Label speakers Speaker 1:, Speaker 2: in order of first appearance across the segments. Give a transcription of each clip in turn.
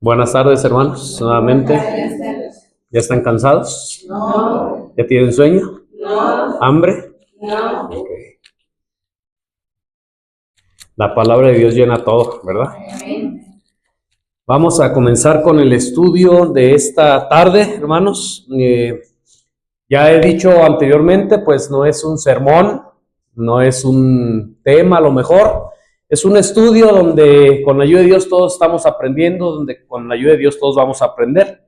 Speaker 1: Buenas tardes, hermanos. Nuevamente, ¿ya están cansados?
Speaker 2: No,
Speaker 1: ¿Ya tienen sueño?
Speaker 2: no,
Speaker 1: ¿Hambre?
Speaker 2: no.
Speaker 1: Ok. La palabra de Dios llena todo, ¿verdad?
Speaker 2: Amén.
Speaker 1: Vamos a comenzar con el estudio de esta tarde, hermanos. Ya he dicho anteriormente, pues no es un sermón, no es un tema a lo mejor. Es un estudio donde con la ayuda de Dios todos estamos aprendiendo, donde con la ayuda de Dios todos vamos a aprender.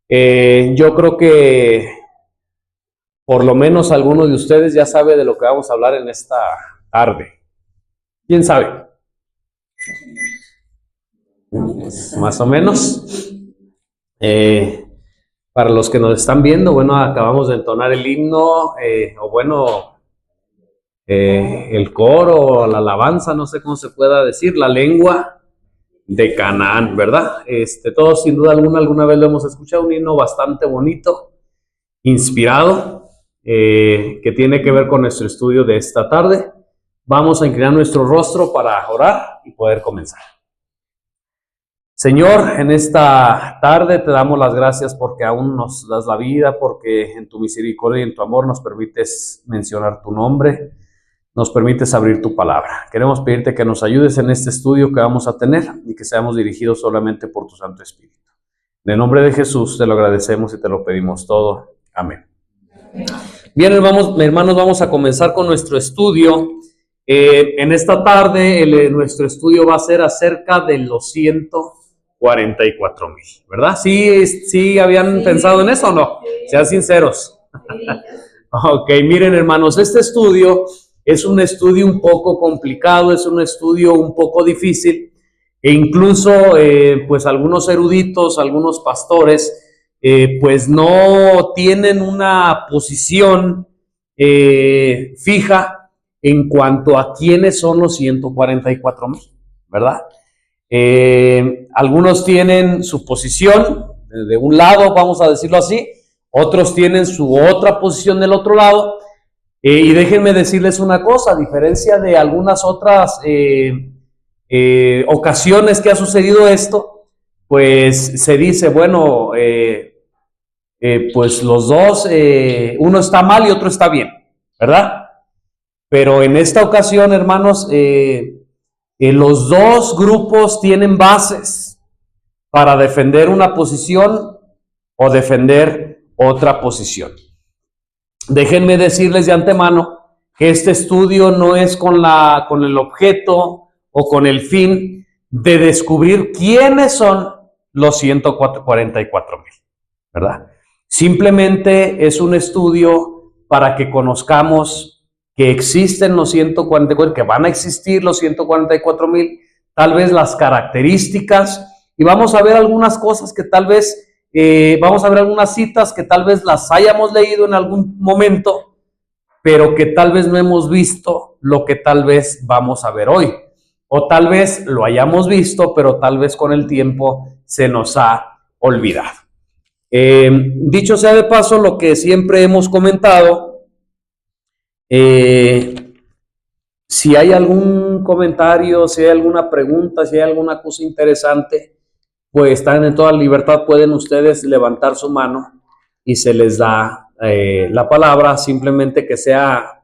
Speaker 1: Yo creo que por lo menos alguno de ustedes ya sabe de lo que vamos a hablar en esta tarde. ¿Quién sabe? Más o menos. Para los que nos están viendo, bueno, acabamos de entonar el himno, el coro, la alabanza, no sé cómo se pueda decir, la lengua de Canaán, ¿verdad? Todos sin duda alguna vez lo hemos escuchado, un himno bastante bonito, inspirado, que tiene que ver con nuestro estudio de esta tarde. Vamos a inclinar nuestro rostro para orar y poder comenzar. Señor, en esta tarde te damos las gracias porque aún nos das la vida, porque en tu misericordia y en tu amor nos permites mencionar tu nombre, nos permites abrir tu palabra. Queremos pedirte que nos ayudes en este estudio que vamos a tener y que seamos dirigidos solamente por tu Santo Espíritu. En el nombre de Jesús te lo agradecemos y te lo pedimos todo. Amén. Bien, hermanos, vamos a comenzar con nuestro estudio. En esta tarde nuestro estudio va a ser acerca de los 144,000, ¿verdad? ¿Sí habían pensado en eso o no? Sean sinceros. Ok, miren, hermanos, este estudio es un estudio un poco complicado, es un estudio un poco difícil, e incluso pues algunos eruditos, algunos pastores, pues no tienen una posición fija en cuanto a quiénes son los 144,000, ¿verdad? Algunos tienen su posición de un lado, vamos a decirlo así, otros tienen su otra posición del otro lado, y déjenme decirles una cosa, a diferencia de algunas otras ocasiones que ha sucedido esto, pues se dice, bueno, pues los dos, uno está mal y otro está bien, ¿verdad? Pero en esta ocasión, hermanos, los dos grupos tienen bases para defender una posición o defender otra posición. Déjenme decirles de antemano que este estudio no es con el objeto o con el fin de descubrir quiénes son los 144,000, ¿verdad? Simplemente es un estudio para que conozcamos que existen los 144,000, que van a existir los 144,000, tal vez las características, y vamos a ver algunas cosas que tal vez, vamos a ver algunas citas que tal vez las hayamos leído en algún momento, pero que tal vez no hemos visto lo que tal vez vamos a ver hoy. O tal vez lo hayamos visto, pero tal vez con el tiempo se nos ha olvidado. Dicho sea de paso, lo que siempre hemos comentado, si hay algún comentario, si hay alguna pregunta, si hay alguna cosa interesante, pues están en toda libertad, pueden ustedes levantar su mano y se les da la palabra, simplemente que sea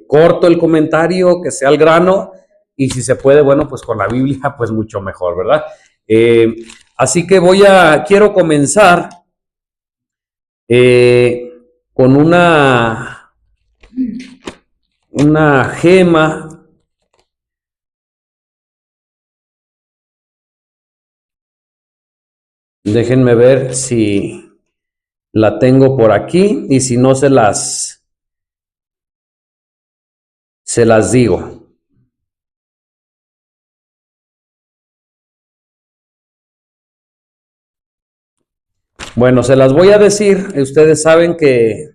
Speaker 1: corto el comentario, que sea al grano, y si se puede, bueno, pues con la Biblia, pues mucho mejor, ¿verdad? Así que quiero comenzar con una gema. Déjenme ver si la tengo por aquí y si no se las digo. Bueno, se las voy a decir. Ustedes saben que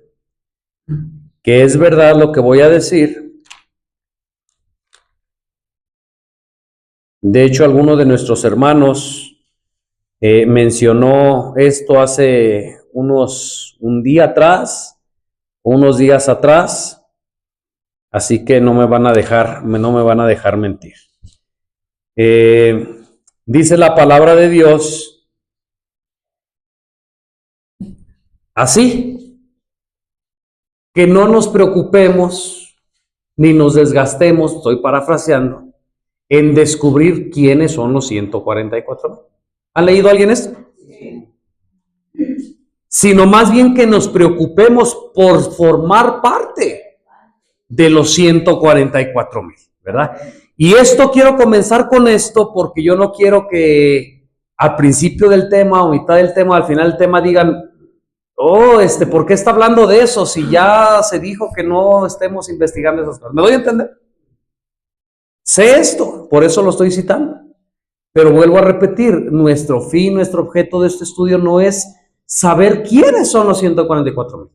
Speaker 1: es verdad lo que voy a decir. De hecho, alguno de nuestros hermanos mencionó esto hace un día atrás, unos días atrás, así que no me van a dejar mentir. Dice la palabra de Dios así, que no nos preocupemos ni nos desgastemos, estoy parafraseando, en descubrir quiénes son los 144,000. ¿Ha leído alguien esto? Sí. Sino más bien que nos preocupemos por formar parte de los 144,000, ¿verdad? Y esto quiero comenzar con esto porque yo no quiero que al principio del tema o mitad del tema, al final del tema digan, oh, ¿por qué está hablando de eso si ya se dijo que no estemos investigando esas cosas? ¿Me doy a entender? Sé esto, por eso lo estoy citando. Pero vuelvo a repetir, nuestro fin, nuestro objeto de este estudio no es saber quiénes son los 144,000,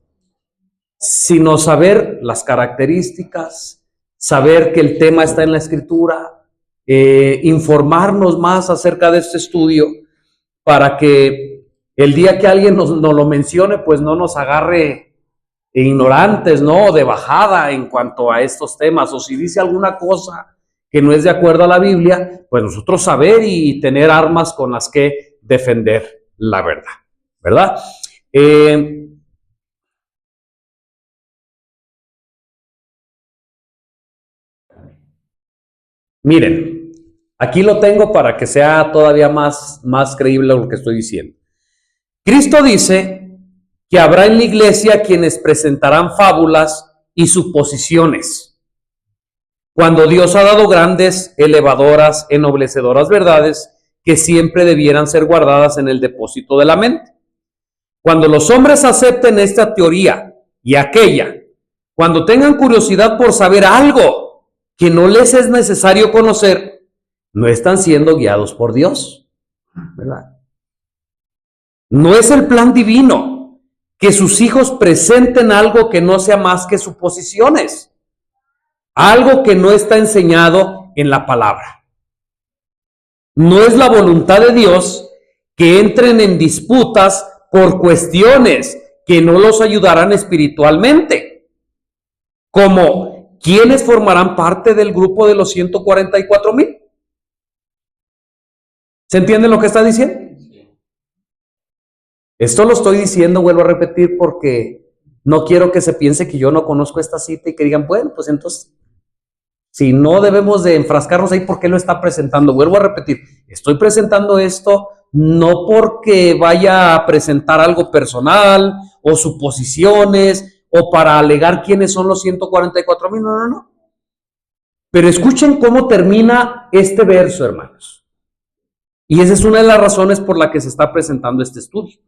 Speaker 1: sino saber las características, saber que el tema está en la Escritura, informarnos más acerca de este estudio para que el día que alguien nos lo mencione, pues no nos agarre ignorantes, ¿no? De bajada en cuanto a estos temas, o si dice alguna cosa que no es de acuerdo a la Biblia, pues nosotros saber y tener armas con las que defender la verdad, ¿verdad? Miren, aquí lo tengo para que sea todavía más creíble lo que estoy diciendo. Cristo dice que habrá en la iglesia quienes presentarán fábulas y suposiciones, cuando Dios ha dado grandes, elevadoras, ennoblecedoras verdades que siempre debieran ser guardadas en el depósito de la mente. Cuando los hombres acepten esta teoría y aquella, cuando tengan curiosidad por saber algo que no les es necesario conocer, no están siendo guiados por Dios, ¿verdad? No es el plan divino que sus hijos presenten algo que no sea más que suposiciones, algo que no está enseñado en la palabra. No es la voluntad de Dios que entren en disputas por cuestiones que no los ayudarán espiritualmente, como ¿quiénes formarán parte del grupo de los 144,000? ¿Se entiende lo que está diciendo? Esto lo estoy diciendo, vuelvo a repetir, porque no quiero que se piense que yo no conozco esta cita y que digan, bueno, pues entonces, si no debemos de enfrascarnos ahí, ¿por qué lo está presentando? Vuelvo a repetir, estoy presentando esto no porque vaya a presentar algo personal o suposiciones o para alegar quiénes son los 144,000, no. Pero escuchen cómo termina este verso, hermanos. Y esa es una de las razones por la que se está presentando este estudio.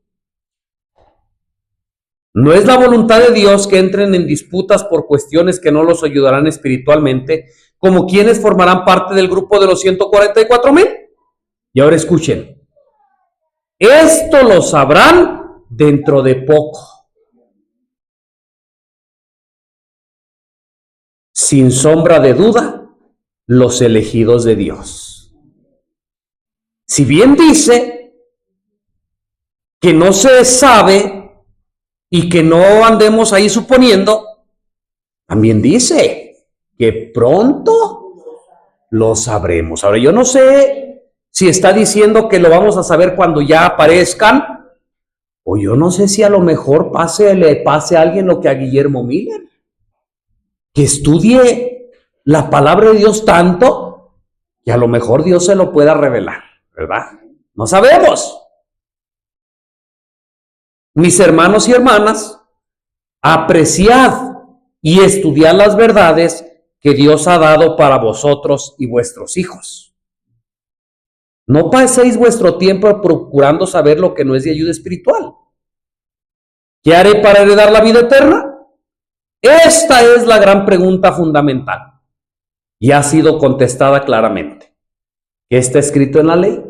Speaker 1: No es la voluntad de Dios que entren en disputas por cuestiones que no los ayudarán espiritualmente, como quienes formarán parte del grupo de los 144,000. Y ahora escuchen, esto lo sabrán dentro de poco, sin sombra de duda, los elegidos de Dios. Si bien dice que no se sabe y que no andemos ahí suponiendo, también dice que pronto lo sabremos. Ahora, yo no sé si está diciendo que lo vamos a saber cuando ya aparezcan, o yo no sé si a lo mejor le pase a alguien lo que a Guillermo Miller, que estudie la palabra de Dios tanto que a lo mejor Dios se lo pueda revelar, ¿verdad? No sabemos. Mis hermanos y hermanas, apreciad y estudiad las verdades que Dios ha dado para vosotros y vuestros hijos. No paséis vuestro tiempo procurando saber lo que no es de ayuda espiritual. ¿Qué haré para heredar la vida eterna? Esta es la gran pregunta fundamental y ha sido contestada claramente. ¿Qué está escrito en la ley?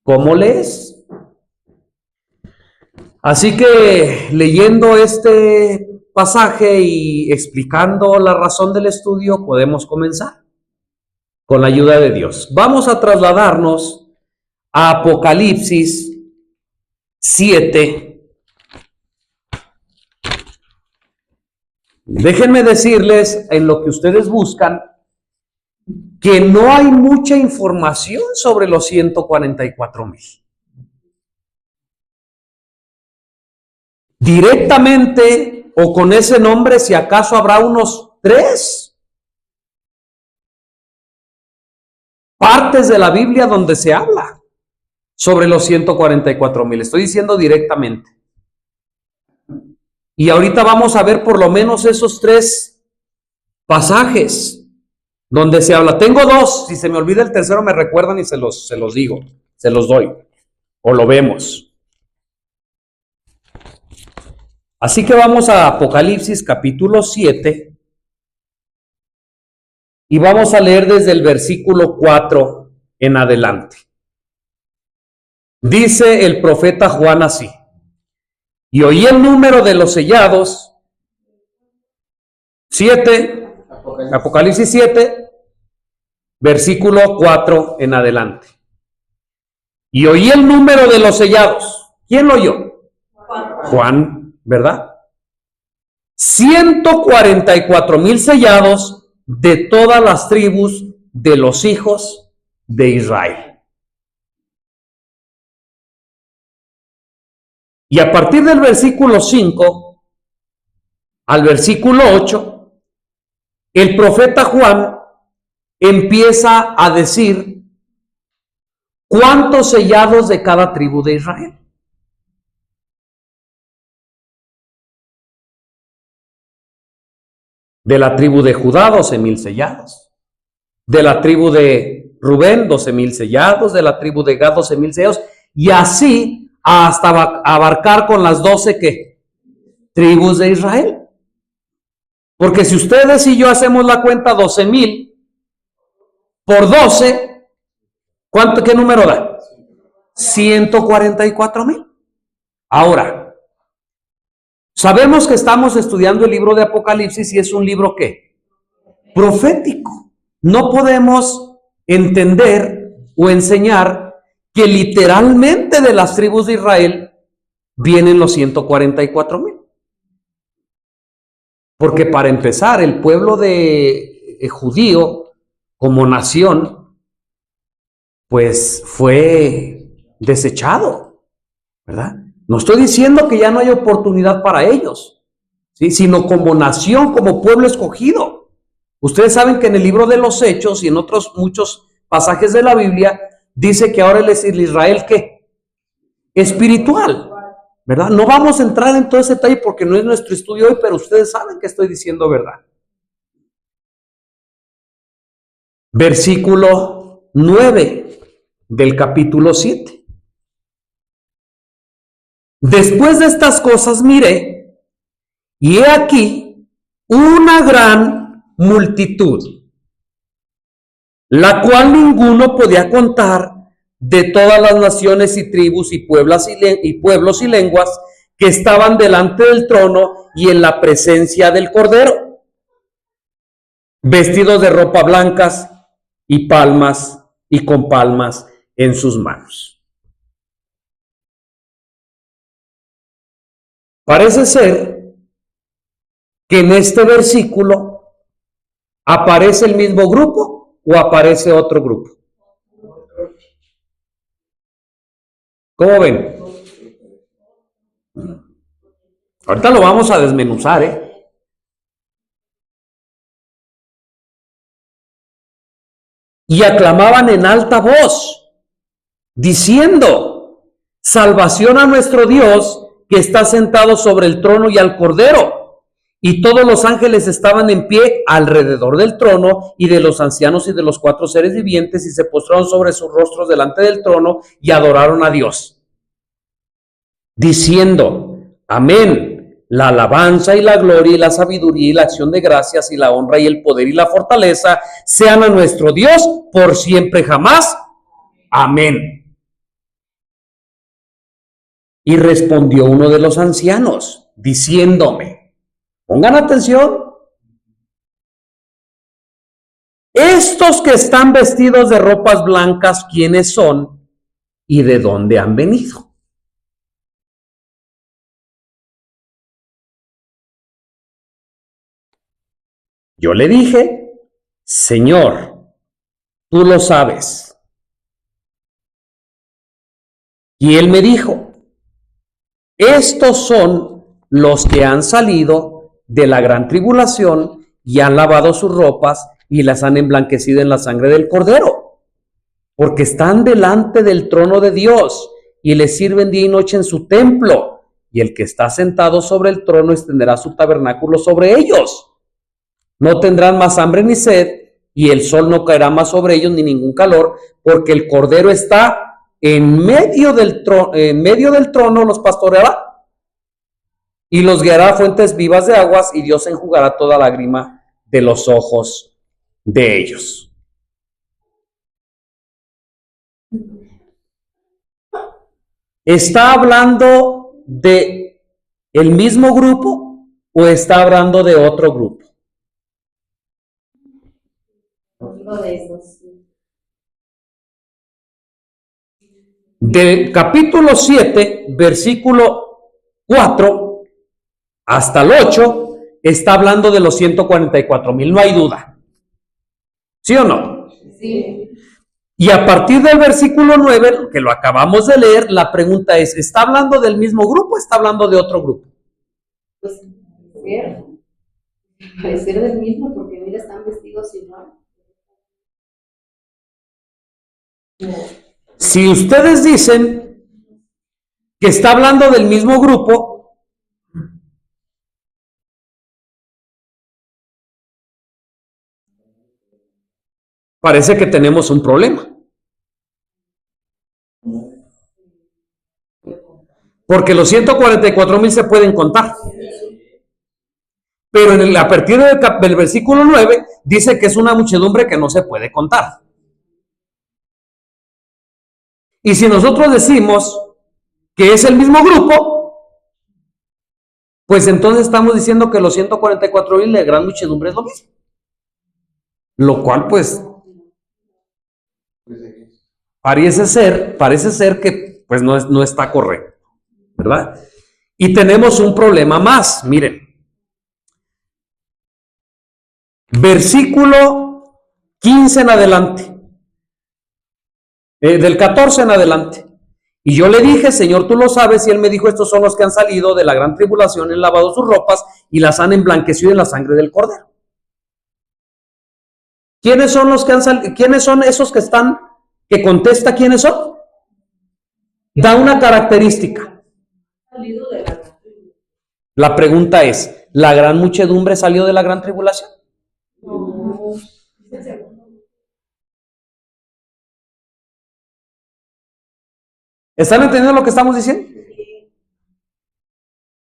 Speaker 1: ¿Cómo lees? Así que leyendo este pasaje y explicando la razón del estudio, podemos comenzar con la ayuda de Dios. Vamos a trasladarnos a Apocalipsis 7. Déjenme decirles, en lo que ustedes buscan, que no hay mucha información sobre los 144,000. Directamente o con ese nombre, si acaso habrá unos 3 partes de la Biblia donde se habla sobre los 144,000. Estoy diciendo directamente. Y ahorita vamos a ver por lo menos esos 3 pasajes donde se habla. Tengo 2, si se me olvida el tercero me recuerdan y se los digo, se los doy, o lo vemos. Así que vamos a Apocalipsis capítulo 7 y vamos a leer desde el versículo 4 en adelante. Dice el profeta Juan así: y oí el número de los sellados, 7, Apocalipsis 7, versículo 4 en adelante. Y oí el número de los sellados. ¿Quién lo oyó? Juan, ¿verdad? 144,000 sellados de todas las tribus de los hijos de Israel. Y a partir del versículo 5 al versículo 8, el profeta Juan empieza a decir cuántos sellados de cada tribu de Israel. De la tribu de Judá, 12,000 sellados. De la tribu de Rubén, 12,000 sellados. De la tribu de Gad, 12,000 sellados. Y así hasta abarcar con las 12 ¿qué? Tribus de Israel. Porque si ustedes y yo hacemos la cuenta, 12,000 por 12, ¿qué número da? 144,000. Ahora, sabemos que estamos estudiando el libro de Apocalipsis y es un libro ¿qué? Profético. No podemos entender o enseñar que literalmente de las tribus de Israel vienen los 144,000. Porque para empezar, el pueblo de judío como nación, pues fue desechado, ¿verdad? No estoy diciendo que ya no hay oportunidad para ellos, ¿sí? Sino como nación, como pueblo escogido. Ustedes saben que en el libro de los Hechos y en otros muchos pasajes de la Biblia dice que ahora el Israel ¿qué? Espiritual, ¿verdad? No vamos a entrar en todo ese detalle porque no es nuestro estudio hoy, pero ustedes saben que estoy diciendo verdad. Versículo 9 del capítulo 7. Después de estas cosas miré, y he aquí una gran multitud, la cual ninguno podía contar, de todas las naciones y tribus y pueblos y lenguas que estaban delante del trono y en la presencia del Cordero, vestidos de ropa blancas y con palmas en sus manos. Parece ser que en este versículo aparece el mismo grupo o aparece otro grupo. ¿Cómo ven? Ahorita lo vamos a desmenuzar, ¿eh? Y aclamaban en alta voz, diciendo: salvación a nuestro Dios, que está sentado sobre el trono, y al Cordero. Y todos los ángeles estaban en pie alrededor del trono y de los ancianos y de los 4 seres vivientes, y se postraron sobre sus rostros delante del trono y adoraron a Dios, diciendo: amén, la alabanza y la gloria y la sabiduría y la acción de gracias y la honra y el poder y la fortaleza sean a nuestro Dios por siempre jamás. Amén. Y respondió uno de los ancianos, diciéndome, pongan atención, estos que están vestidos de ropas blancas, ¿quiénes son y de dónde han venido? Yo le dije: Señor, tú lo sabes. Y él me dijo, estos son los que han salido de la gran tribulación y han lavado sus ropas y las han emblanquecido en la sangre del Cordero, porque están delante del trono de Dios y le sirven día y noche en su templo, y el que está sentado sobre el trono extenderá su tabernáculo sobre ellos. No tendrán más hambre ni sed, y el sol no caerá más sobre ellos ni ningún calor, porque el Cordero está en medio del trono, los pastoreará y los guiará a fuentes vivas de aguas, y Dios enjugará toda lágrima de los ojos de ellos. ¿Está hablando de el mismo grupo o está hablando de otro grupo?
Speaker 2: Uno de esos.
Speaker 1: Del capítulo 7, versículo 4 hasta el 8, está hablando de los 144,000, no hay duda. ¿Sí o no?
Speaker 2: Sí.
Speaker 1: Y a partir del versículo 9, que lo acabamos de leer, la pregunta es, ¿está hablando del mismo grupo o está hablando de otro grupo?
Speaker 2: Pues, parecer del mismo, porque mira, están vestidos igual.
Speaker 1: Si ustedes dicen que está hablando del mismo grupo, parece que tenemos un problema. Porque los 144,000 se pueden contar. Pero a partir del versículo 9 dice que es una muchedumbre que no se puede contar. Y si nosotros decimos que es el mismo grupo, pues entonces estamos diciendo que los 144,000 de gran muchedumbre es lo mismo. Lo cual pues parece ser que pues no está correcto, ¿verdad? Y tenemos un problema más, miren. Versículo 15 en adelante. Del 14 en adelante. Y yo le dije, Señor, tú lo sabes, y él me dijo, estos son los que han salido de la gran tribulación, han lavado sus ropas y las han emblanquecido en la sangre del Cordero. ¿Quiénes son los que han salido? ¿Quiénes son esos que contesta quiénes son? Da una característica.
Speaker 2: Salido de la...
Speaker 1: La pregunta es, ¿la gran muchedumbre salió de la gran tribulación?
Speaker 2: No.
Speaker 1: ¿Están entendiendo lo que estamos diciendo?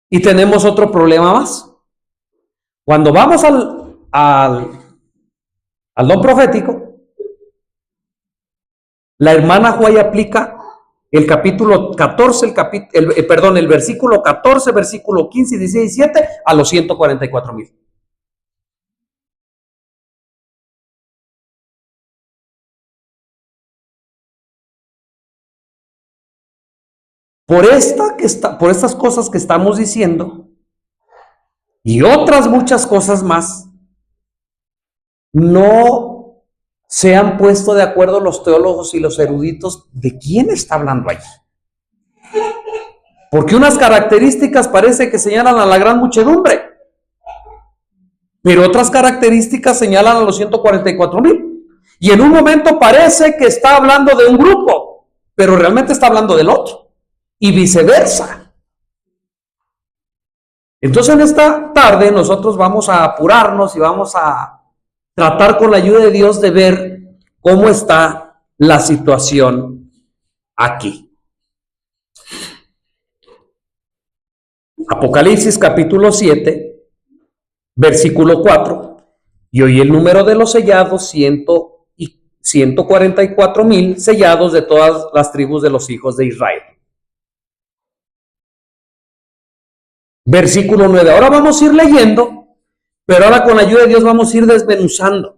Speaker 1: Y tenemos otro problema más. Cuando vamos al don profético, la hermana Juay aplica el capítulo 14, el versículo 14, versículo 15, 16 y 17 a los 144,000. Por estas cosas que estamos diciendo y otras muchas cosas más, no se han puesto de acuerdo los teólogos y los eruditos de quién está hablando allí. Porque unas características parece que señalan a la gran muchedumbre, pero otras características señalan a los 144,000. Y en un momento parece que está hablando de un grupo, pero realmente está hablando del otro. Y viceversa. Entonces en esta tarde nosotros vamos a apurarnos y vamos a tratar con la ayuda de Dios de ver cómo está la situación aquí. Apocalipsis capítulo 7, versículo 4. Y oí el número de los sellados, 144,000 sellados de todas las tribus de los hijos de Israel. Versículo 9. Ahora vamos a ir leyendo, pero ahora con la ayuda de Dios vamos a ir desmenuzando.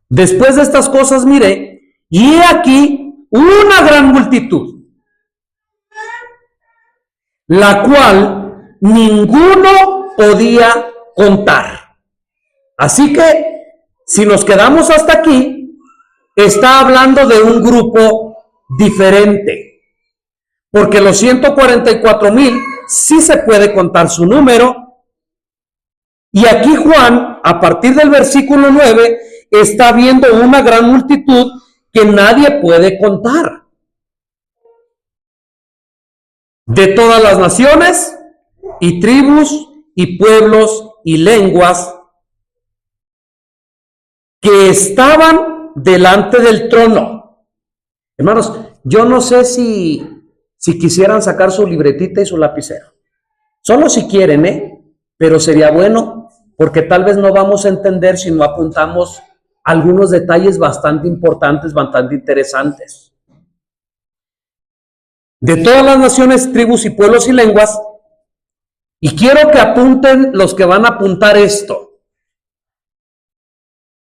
Speaker 1: Después de estas cosas miré, y he aquí una gran multitud, la cual ninguno podía contar. Así que Si nos quedamos hasta aquí, está hablando de un grupo diferente, porque los 144,000 sí se puede contar su número, y aquí Juan, a partir del versículo 9, está viendo una gran multitud que nadie puede contar, de todas las naciones y tribus y pueblos y lenguas que estaban delante del trono. Hermanos, yo no sé si quisieran sacar su libretita y su lapicero. Solo si quieren, pero sería bueno, porque tal vez no vamos a entender si no apuntamos algunos detalles bastante importantes, bastante interesantes. De todas las naciones, tribus y pueblos y lenguas, y quiero que apunten los que van a apuntar esto,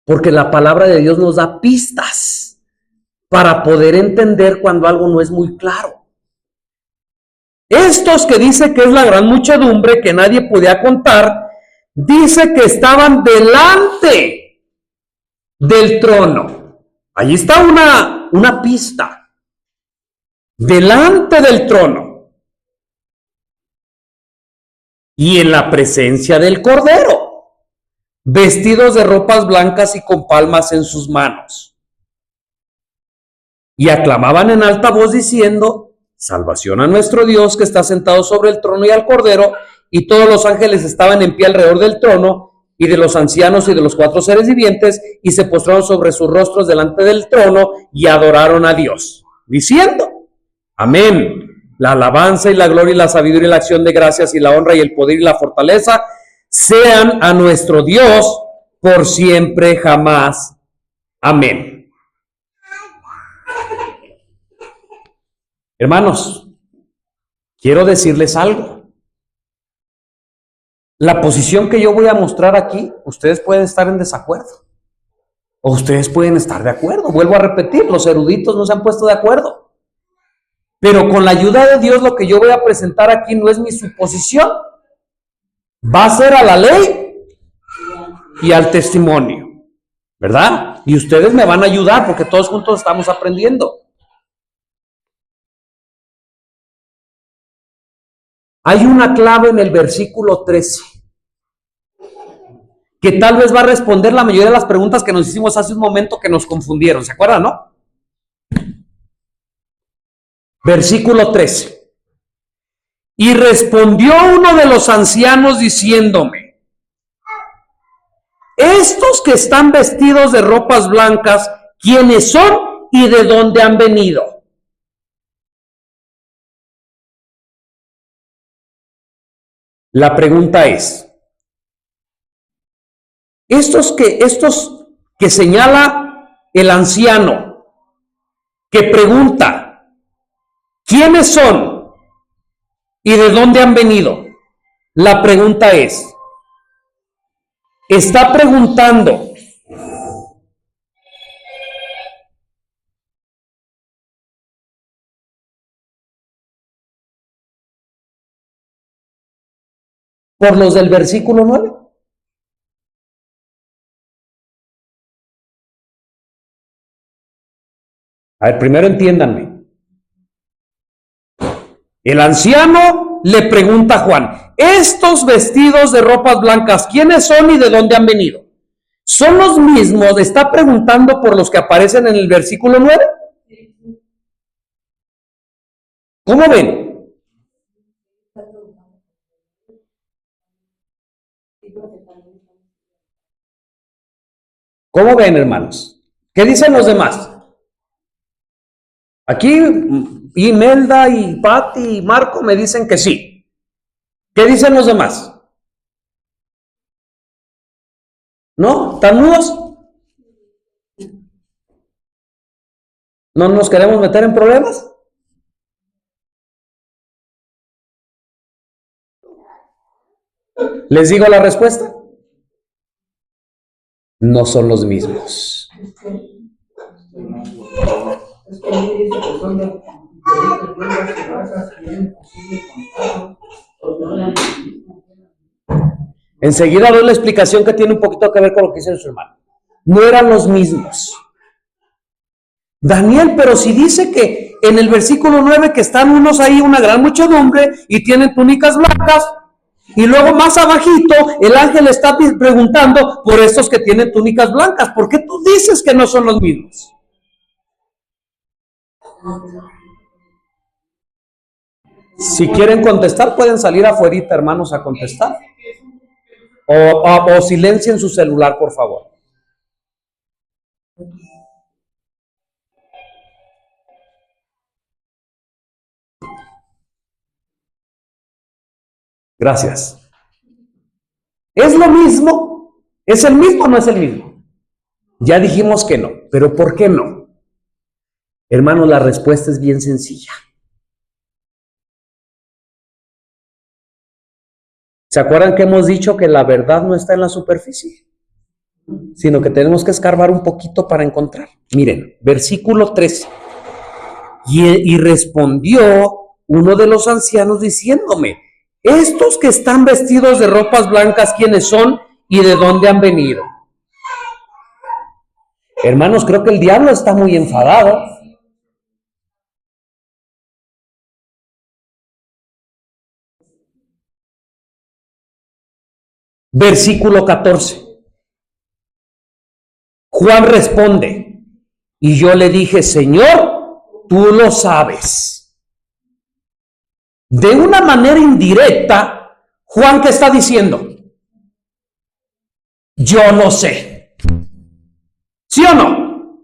Speaker 1: porque la palabra de Dios nos da pistas para poder entender cuando algo no es muy claro. Estos que dice que es la gran muchedumbre que nadie podía contar, dice que estaban delante del trono. Allí está una pista. Delante del trono. Y en la presencia del Cordero, vestidos de ropas blancas y con palmas en sus manos. Y aclamaban en alta voz diciendo: salvación a nuestro Dios que está sentado sobre el trono y al Cordero. Y todos los ángeles estaban en pie alrededor del trono y de los ancianos y de los 4 seres vivientes, y se postraron sobre sus rostros delante del trono y adoraron a Dios, diciendo: amén. La alabanza y la gloria y la sabiduría y la acción de gracias y la honra y el poder y la fortaleza sean a nuestro Dios por siempre jamás. Amén. Hermanos, quiero decirles algo. La posición que yo voy a mostrar aquí, ustedes pueden estar en desacuerdo o ustedes pueden estar de acuerdo. Vuelvo a repetir, los eruditos no se han puesto de acuerdo. Pero con la ayuda de Dios, lo que yo voy a presentar aquí no es mi suposición. Va a ser a la ley y al testimonio, ¿verdad? Y ustedes me van a ayudar porque todos juntos estamos aprendiendo. Hay una clave en el versículo 13 que tal vez va a responder la mayoría de las preguntas que nos hicimos hace un momento que nos confundieron. ¿Se acuerdan, no? Versículo 13. Y respondió uno de los ancianos diciéndome: estos que están vestidos de ropas blancas, ¿quiénes son y de dónde han venido? La pregunta es, estos que señala el anciano, que pregunta, ¿quiénes son y de dónde han venido? La pregunta es, está preguntando por los del versículo 9. A ver, primero entiéndanme. El anciano le pregunta a Juan: estos vestidos de ropas blancas, ¿quiénes son y de dónde han venido? ¿Son los mismos? Está preguntando por los que aparecen en el versículo 9. ¿Cómo ven? ¿Cómo ven, hermanos? ¿Qué dicen los demás? Aquí Imelda y Pati y Marco me dicen que sí. ¿Qué dicen los demás? ¿No? ¿Están mudos? ¿No nos queremos meter en problemas? ¿Les digo la respuesta? No son los mismos. Enseguida doy la explicación que tiene un poquito que ver con lo que dice su hermano. no eran los mismos. Daniel, pero si dice que en el versículo 9 que están unos ahí, una gran muchedumbre, y tienen túnicas blancas, y luego más abajito el ángel está preguntando por estos que tienen túnicas blancas. ¿Por qué tú dices que no son los mismos? Si quieren contestar, pueden salir afuerita, hermanos, a contestar. O silencien su celular, por favor. Gracias. ¿Es lo mismo? ¿Es el mismo o no es el mismo? Ya dijimos que no, pero ¿por qué no? Hermanos, la respuesta es bien sencilla. ¿Se acuerdan que hemos dicho que la verdad no está en la superficie? Sino que tenemos que escarbar un poquito para encontrar. Miren, versículo 13. Y respondió uno de los ancianos diciéndome: estos que están vestidos de ropas blancas, ¿quiénes son y de dónde han venido? Hermanos, creo que el diablo está muy enfadado. Versículo 14. Juan responde, y yo le dije: Señor, tú lo sabes. De una manera indirecta, Juan, ¿qué está diciendo? Yo lo sé. ¿Sí o no?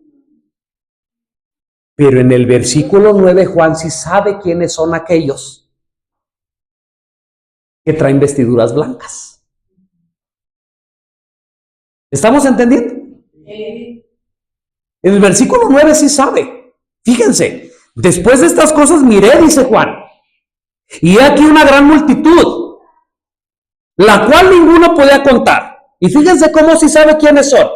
Speaker 1: Pero en el versículo 9, Juan sí sabe quiénes son aquellos que traen vestiduras blancas. ¿Estamos entendiendo? En el versículo 9 sí sabe. Fíjense, después de estas cosas miré, dice Juan, y he aquí una gran multitud, la cual ninguno podía contar. Y fíjense cómo sí sabe quiénes son.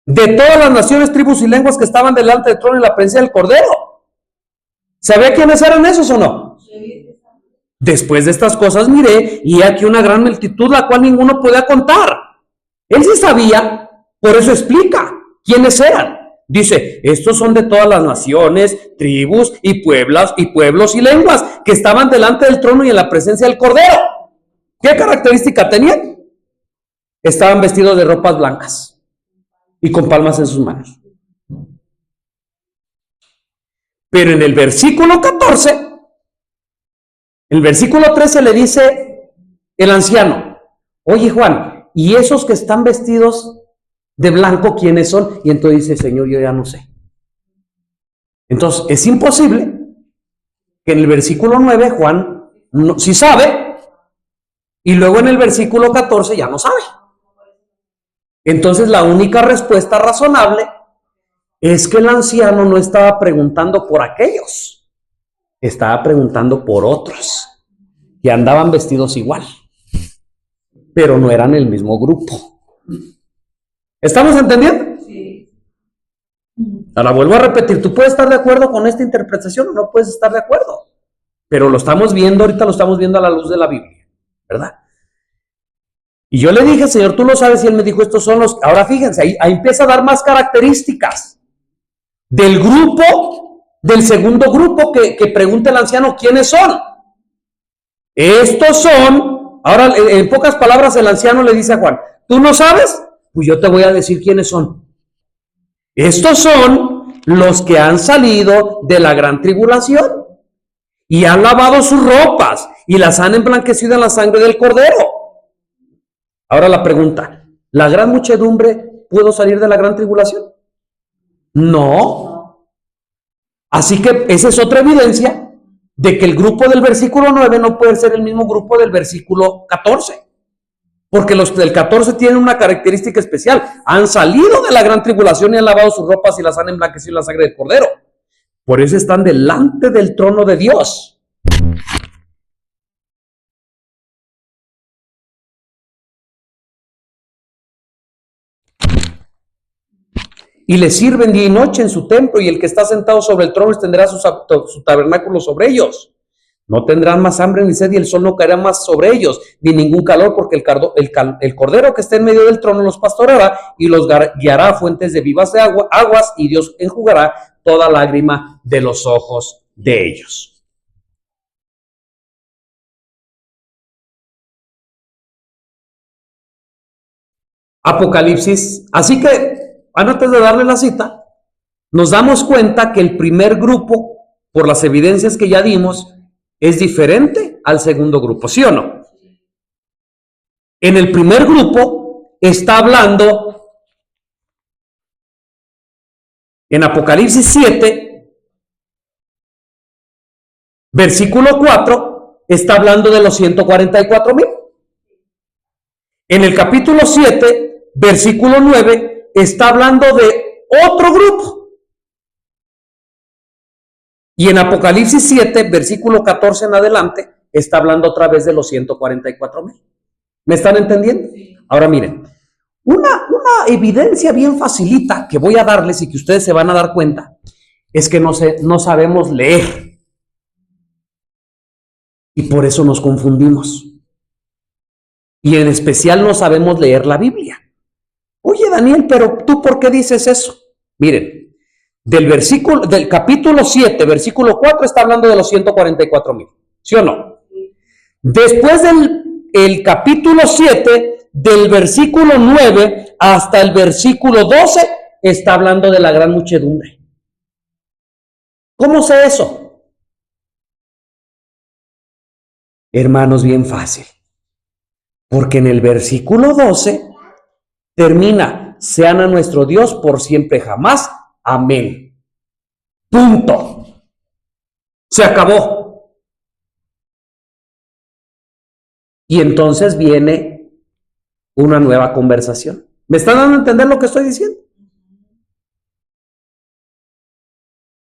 Speaker 1: De todas las naciones, tribus y lenguas que estaban delante del trono y la presencia del Cordero. ¿Sabía quiénes eran esos o no? Después de estas cosas miré, y he aquí una gran multitud, la cual ninguno podía contar. Él sí sabía, por eso explica quiénes eran. Dice, estos son de todas las naciones, tribus y pueblos y lenguas que estaban delante del trono y en la presencia del Cordero. ¿Qué característica tenían? Estaban vestidos de ropas blancas y con palmas en sus manos. Pero en el versículo 14, el versículo 13 le dice el anciano: oye, Juan, ¿y esos que están vestidos de blanco quiénes son? Y entonces dice: Señor, yo ya no sé. Entonces es imposible que en el versículo 9 Juan sí sabe, y luego en el versículo 14 ya no sabe. Entonces la única respuesta razonable es que el anciano no estaba preguntando por aquellos, estaba preguntando por otros que andaban vestidos igual, pero no eran el mismo grupo. ¿Estamos entendiendo?
Speaker 2: Sí.
Speaker 1: Ahora vuelvo a repetir, tú puedes estar de acuerdo con esta interpretación o no puedes estar de acuerdo, pero lo estamos viendo, ahorita lo estamos viendo a la luz de la Biblia, ¿verdad? Y yo le dije: Señor, tú lo sabes, y él me dijo: estos son los... Ahora fíjense, ahí empieza a dar más características del grupo, del segundo grupo que pregunta el anciano: ¿quiénes son? Estos son... Ahora, en pocas palabras, el anciano le dice a Juan: ¿tú no sabes? Pues yo te voy a decir quiénes son. Estos son los que han salido de la gran tribulación y han lavado sus ropas y las han emblanquecido en la sangre del Cordero. Ahora la pregunta: ¿la gran muchedumbre pudo salir de la gran tribulación? No. Así que esa es otra evidencia de que el grupo del versículo 9 no puede ser el mismo grupo del versículo 14. Porque los del 14 tienen una característica especial. Han salido de la gran tribulación y han lavado sus ropas y las han emblanquecido en la sangre del Cordero. Por eso están delante del trono de Dios. Y le sirven día y noche en su templo, y el que está sentado sobre el trono extenderá su tabernáculo sobre ellos. No tendrán más hambre ni sed, y el sol no caerá más sobre ellos, ni ningún calor, porque el cordero que está en medio del trono los pastoreará y los guiará a fuentes de vivas de aguas, y Dios enjugará toda lágrima de los ojos de ellos. Apocalipsis. Así que, antes de darle la cita, nos damos cuenta que el primer grupo, por las evidencias que ya dimos, es diferente al segundo grupo, ¿sí o no? En el primer grupo está hablando, en Apocalipsis 7, versículo 4, está hablando de los 144,000. En el capítulo 7, versículo 9, está hablando de otro grupo. Y en Apocalipsis 7, versículo 14 en adelante, está hablando otra vez de los 144,000. ¿Me están entendiendo? Ahora miren, una evidencia bien facilita que voy a darles y que ustedes se van a dar cuenta, es que no sabemos leer. Y por eso nos confundimos. Y en especial no sabemos leer la Biblia. Oye, Daniel, pero ¿tú por qué dices eso? Miren, del capítulo 7, versículo 4, está hablando de los 144,000. ¿Sí o no? Después del capítulo 7, del versículo 9 hasta el versículo 12, está hablando de la gran muchedumbre. ¿Cómo sé eso? Hermanos, bien fácil. Porque en el versículo 12 termina: sean a nuestro Dios por siempre jamás. Amén. Punto. Se acabó. Y entonces viene una nueva conversación. ¿Me están dando a entender lo que estoy diciendo?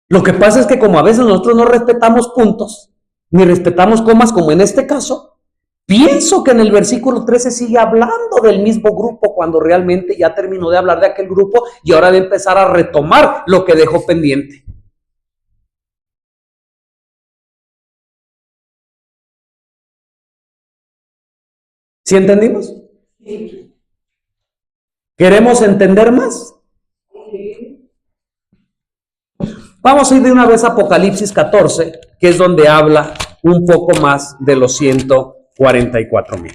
Speaker 1: Lo que pasa es que como a veces nosotros no respetamos puntos, ni respetamos comas, como en este caso, pienso que en el versículo 13 sigue hablando del mismo grupo, cuando realmente ya terminó de hablar de aquel grupo y ahora va a empezar a retomar lo que dejó pendiente. ¿Sí entendimos? Sí. ¿Queremos entender más? Sí. Vamos a ir de una vez a Apocalipsis 14, que es donde habla un poco más de los 144,000.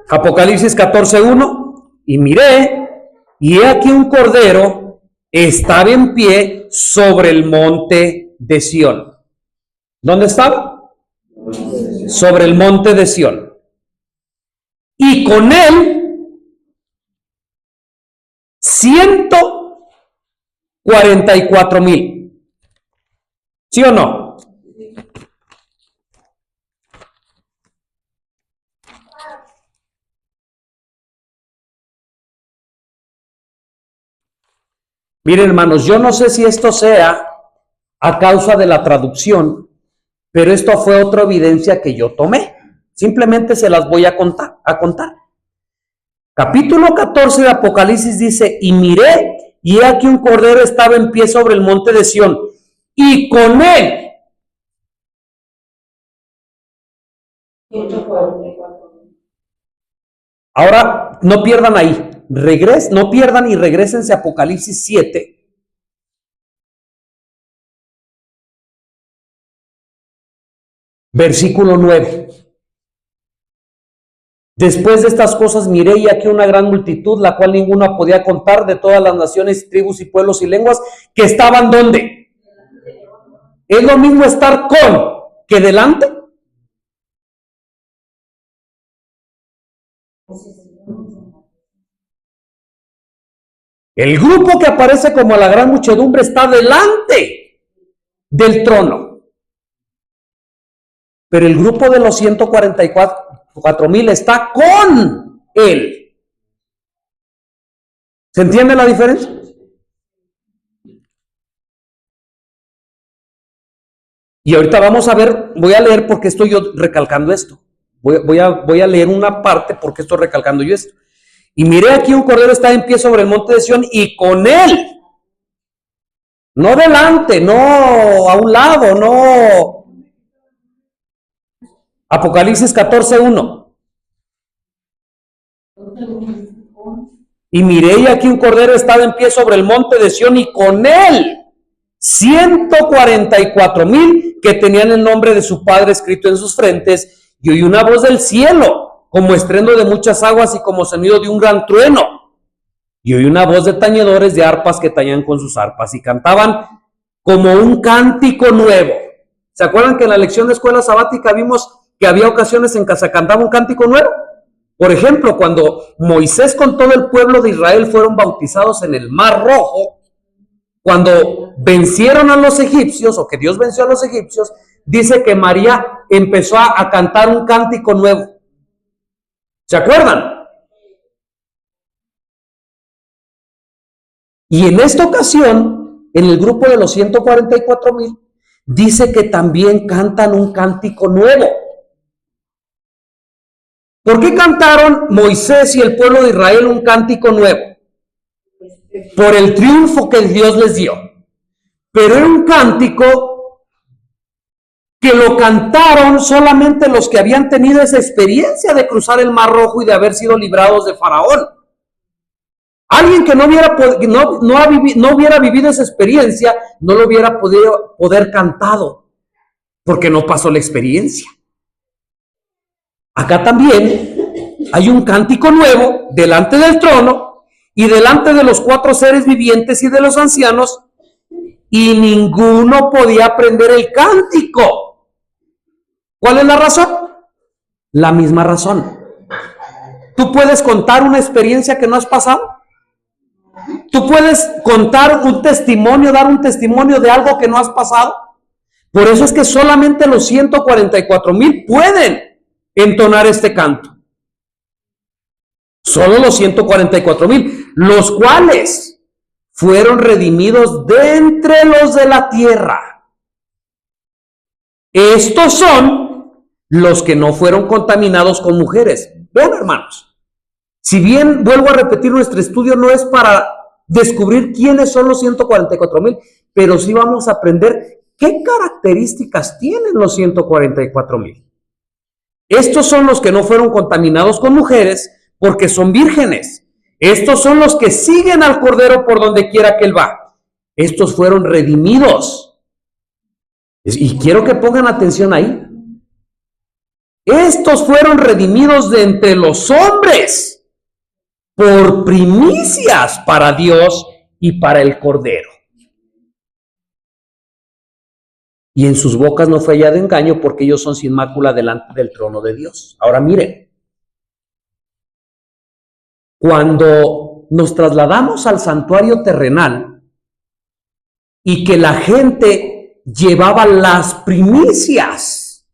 Speaker 1: Apocalipsis 14:1. Y miré, y he aquí un cordero estaba en pie sobre el monte de Sión. ¿Dónde estaba? Sobre el monte de Sión. Y con él 144,000. ¿Sí o no? Miren, hermanos, yo no sé si esto sea a causa de la traducción, pero esto fue otra evidencia que yo tomé. Simplemente se las voy a contar. Capítulo 14 de Apocalipsis dice: y miré, y he aquí un cordero estaba en pie sobre el monte de Sión, y con él 144,000. Ahora, no pierdan ahí. No pierdan y regrésense a Apocalipsis 7. Versículo 9. Después de estas cosas miré, y aquí una gran multitud, la cual ninguna podía contar, de todas las naciones, tribus y pueblos y lenguas, que estaban ¿dónde? ¿Es lo mismo estar con que delante? El grupo que aparece como la gran muchedumbre está delante del trono. Pero el grupo de los 144,000 está con él. ¿Se entiende la diferencia? Y ahorita vamos a ver, voy a leer porque estoy yo recalcando esto. Voy a leer una parte porque estoy recalcando yo esto. Y miré, aquí un cordero está en pie sobre el monte de Sión, y con él No delante, no a un lado, no. Apocalipsis 14:1. Y miré y aquí un cordero estaba en pie sobre el monte de Sión y con él 144,000 que tenían el nombre de su padre escrito en sus frentes, y oí una voz del cielo como estruendo de muchas aguas y como sonido de un gran trueno, y oí una voz de tañedores de arpas que tañían con sus arpas y cantaban como un cántico nuevo. ¿Se acuerdan que en la lección de escuela sabática vimos que había ocasiones en que se cantaba un cántico nuevo? Por ejemplo, cuando Moisés con todo el pueblo de Israel fueron bautizados en el Mar Rojo, cuando vencieron a los egipcios, o que Dios venció a los egipcios, dice que María empezó a cantar un cántico nuevo. ¿Se acuerdan? Y en esta ocasión, en el grupo de los 144,000, dice que también cantan un cántico nuevo. ¿Por qué cantaron Moisés y el pueblo de Israel un cántico nuevo? Por el triunfo que Dios les dio. Pero era un cántico que lo cantaron solamente los que habían tenido esa experiencia de cruzar el Mar Rojo y de haber sido librados de Faraón. Alguien que no hubiera vivido esa experiencia, no lo hubiera poder cantado, porque no pasó la experiencia. Acá también hay un cántico nuevo delante del trono y delante de los 4 seres vivientes y de los ancianos, y ninguno podía aprender el cántico. ¿Cuál es la razón? La misma razón. ¿Tú puedes contar una experiencia que no has pasado? ¿Tú puedes contar un testimonio, dar un testimonio de algo que no has pasado? Por eso es que solamente los 144,000 pueden entonar este canto. Solo los 144,000, los cuales fueron redimidos de entre los de la tierra. Estos son los que no fueron contaminados con mujeres. Vean, hermanos, si bien vuelvo a repetir, nuestro estudio no es para descubrir quiénes son los 144,000, pero sí vamos a aprender qué características tienen los 144,000. Estos son los que no fueron contaminados con mujeres porque son vírgenes. Estos son los que siguen al Cordero por donde quiera que él va. Estos fueron redimidos. Y quiero que pongan atención ahí. Estos fueron redimidos de entre los hombres por primicias para Dios y para el Cordero. Y en sus bocas no fue hallado engaño, porque ellos son sin mácula delante del trono de Dios. Ahora miren, cuando nos trasladamos al santuario terrenal y que la gente llevaba las primicias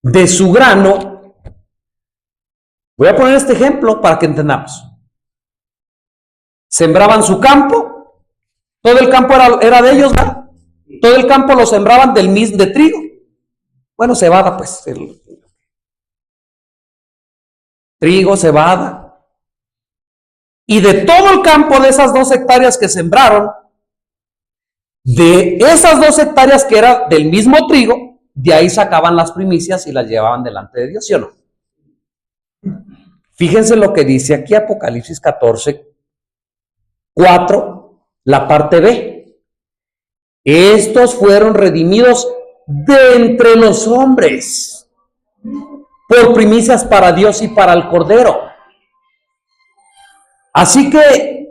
Speaker 1: de su grano, voy a poner este ejemplo para que entendamos. Sembraban su campo, todo el campo era de ellos, ¿verdad? Todo el campo lo sembraban de trigo. Bueno, cebada, pues. Trigo, cebada. Y de todo el campo, de esas 2 hectáreas que sembraron, de esas 2 hectáreas que era del mismo trigo, de ahí sacaban las primicias y las llevaban delante de Dios, ¿sí o no? Fíjense lo que dice aquí Apocalipsis 14:4, la parte B. Estos fueron redimidos de entre los hombres por primicias para Dios y para el Cordero. Así que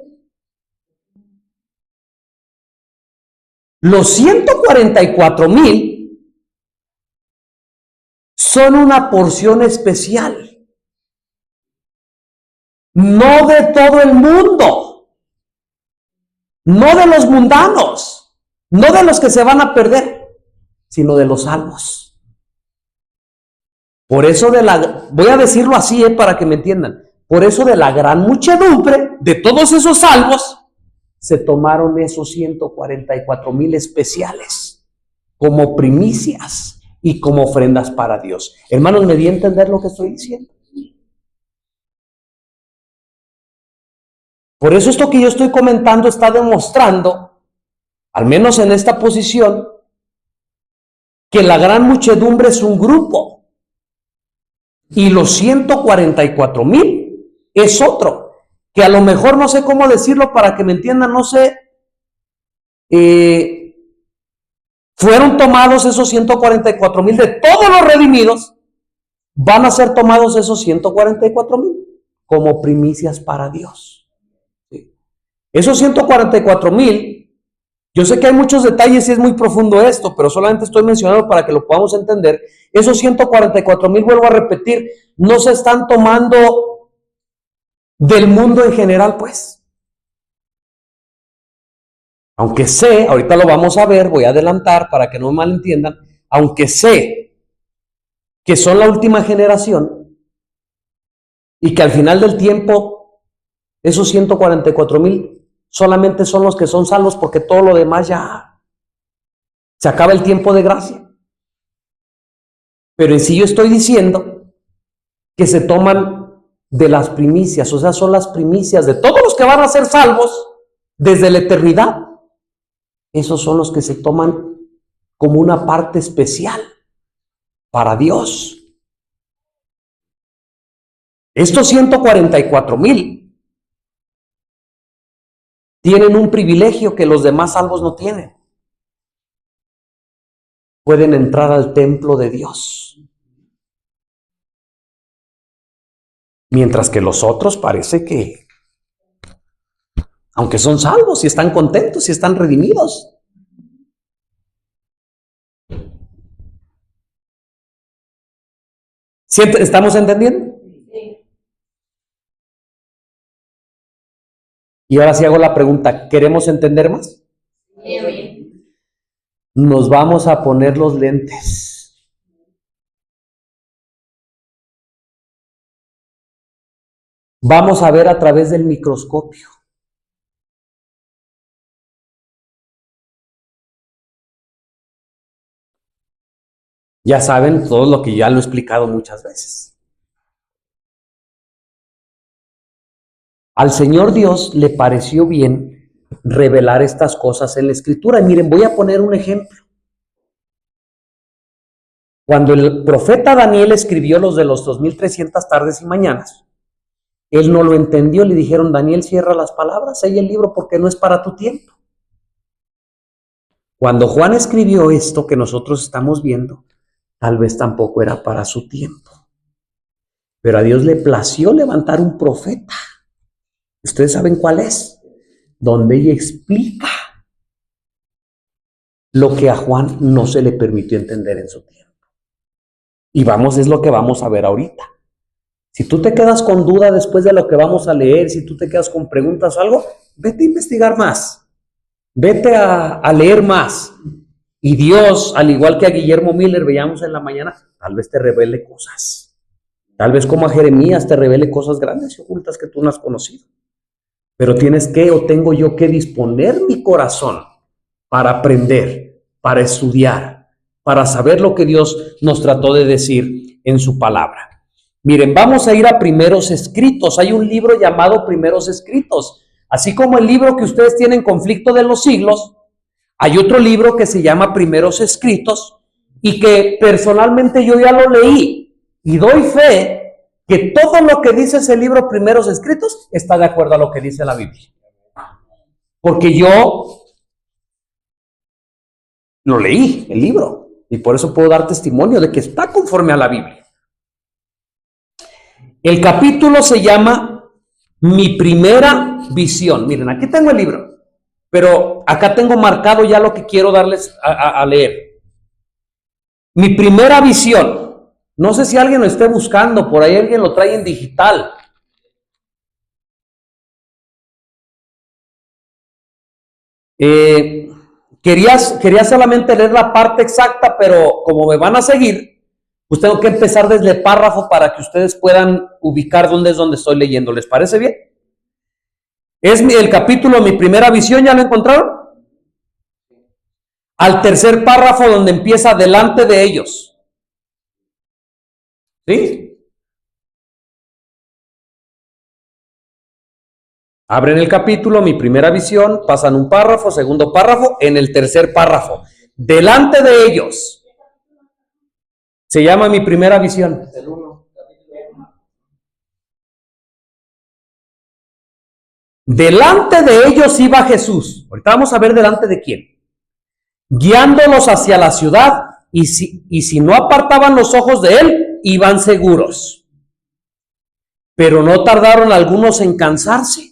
Speaker 1: los 144,000 son una porción especial. No de todo el mundo, no de los mundanos, no de los que se van a perder, sino de los salvos. Por eso voy a decirlo así, para que me entiendan, por eso de la gran muchedumbre, de todos esos salvos, se tomaron esos 144,000 especiales, como primicias y como ofrendas para Dios. Hermanos, ¿me di a entender lo que estoy diciendo? Por eso esto que yo estoy comentando está demostrando al menos en esta posición, que la gran muchedumbre es un grupo y los 144,000 es otro, que a lo mejor no sé cómo decirlo para que me entiendan, no sé, fueron tomados esos 144,000 de todos los redimidos, van a ser tomados esos 144,000 como primicias para Dios. ¿Sí? Esos 144,000, yo sé que hay muchos detalles y es muy profundo esto, pero solamente estoy mencionando para que lo podamos entender. Esos 144,000, vuelvo a repetir, no se están tomando del mundo en general, pues. Aunque sé, ahorita lo vamos a ver, voy a adelantar para que no me malentiendan, aunque sé que son la última generación y que al final del tiempo esos 144,000 solamente son los que son salvos porque todo lo demás ya se acaba el tiempo de gracia. Pero en sí yo estoy diciendo que se toman de las primicias, o sea, son las primicias de todos los que van a ser salvos desde la eternidad. Esos son los que se toman como una parte especial para Dios. Estos 144,000 tienen un privilegio que los demás salvos no tienen. Pueden entrar al templo de Dios. Mientras que los otros parece que, aunque son salvos y están contentos y están redimidos, ¿estamos entendiendo? Y ahora sí hago la pregunta, ¿queremos entender más? Nos vamos a poner los lentes. Vamos a ver a través del microscopio. Ya saben todo lo que ya lo he explicado muchas veces. Al Señor Dios le pareció bien revelar estas cosas en la Escritura. Y miren, voy a poner un ejemplo. Cuando el profeta Daniel escribió los de los 2300 tardes y mañanas, él no lo entendió. Le dijeron, Daniel, cierra las palabras, sella el libro porque no es para tu tiempo. Cuando Juan escribió esto que nosotros estamos viendo, tal vez tampoco era para su tiempo. Pero a Dios le plació levantar un profeta. ¿Ustedes saben cuál es? Donde ella explica lo que a Juan no se le permitió entender en su tiempo. Y vamos, es lo que vamos a ver ahorita. Si tú te quedas con duda después de lo que vamos a leer, si tú te quedas con preguntas o algo, vete a investigar más. Vete a leer más. Y Dios, al igual que a Guillermo Miller, veíamos en la mañana, tal vez te revele cosas. Tal vez como a Jeremías te revele cosas grandes y ocultas que tú no has conocido. Pero tienes que, o tengo yo que disponer mi corazón para aprender, para estudiar, para saber lo que Dios nos trató de decir en su palabra. Miren, vamos a ir a Primeros Escritos. Hay un libro llamado Primeros Escritos. Así como el libro que ustedes tienen, Conflicto de los Siglos, hay otro libro que se llama Primeros Escritos y que personalmente yo ya lo leí y doy fe que todo lo que dice ese libro, Primeros Escritos, está de acuerdo a lo que dice la Biblia. Porque yo lo leí, el libro, y por eso puedo dar testimonio de que está conforme a la Biblia. El capítulo se llama Mi primera visión. Miren, aquí tengo el libro, pero acá tengo marcado ya lo que quiero darles a leer. Mi primera visión. No sé si alguien lo esté buscando, por ahí alguien lo trae en digital. Quería solamente leer la parte exacta, pero como me van a seguir, pues tengo que empezar desde el párrafo para que ustedes puedan ubicar dónde es donde estoy leyendo. ¿Les parece bien? Es el capítulo Mi primera visión, ¿ya lo encontraron? Al tercer párrafo donde empieza delante de ellos. ¿Sí? Abren el capítulo, mi primera visión, pasan un párrafo, segundo párrafo, en el tercer párrafo. Delante de ellos. Se llama mi primera visión. Delante de ellos iba Jesús. Ahorita vamos a ver delante de quién. Guiándolos hacia la ciudad, y si no apartaban los ojos de él, iban seguros. Pero no tardaron algunos en cansarse,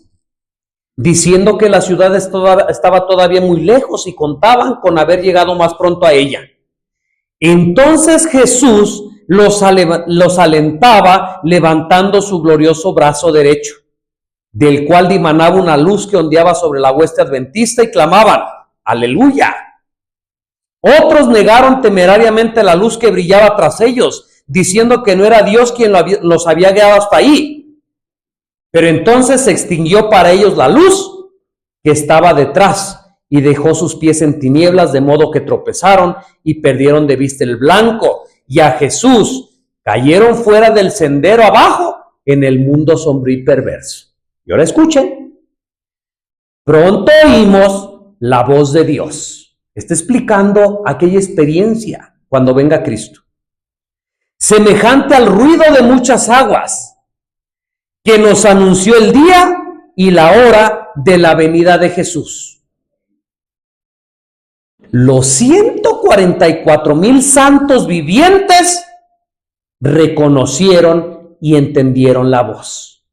Speaker 1: diciendo que la ciudad estaba todavía muy lejos y contaban con haber llegado más pronto a ella. Entonces Jesús los alentaba levantando su glorioso brazo derecho, del cual dimanaba una luz que ondeaba sobre la hueste adventista, y clamaban: ¡Aleluya! Otros negaron temerariamente la luz que brillaba tras ellos, diciendo que no era Dios quien los había guiado hasta ahí. Pero entonces se extinguió para ellos la luz que estaba detrás, y dejó sus pies en tinieblas, de modo que tropezaron y perdieron de vista el blanco, y a Jesús cayeron fuera del sendero abajo en el mundo sombrío y perverso. Y ahora escuchen. Pronto oímos la voz de Dios. Está explicando aquella experiencia cuando venga Cristo. Semejante al ruido de muchas aguas, que nos anunció el día y la hora de la venida de Jesús. Los 144,000 santos vivientes reconocieron y entendieron la voz.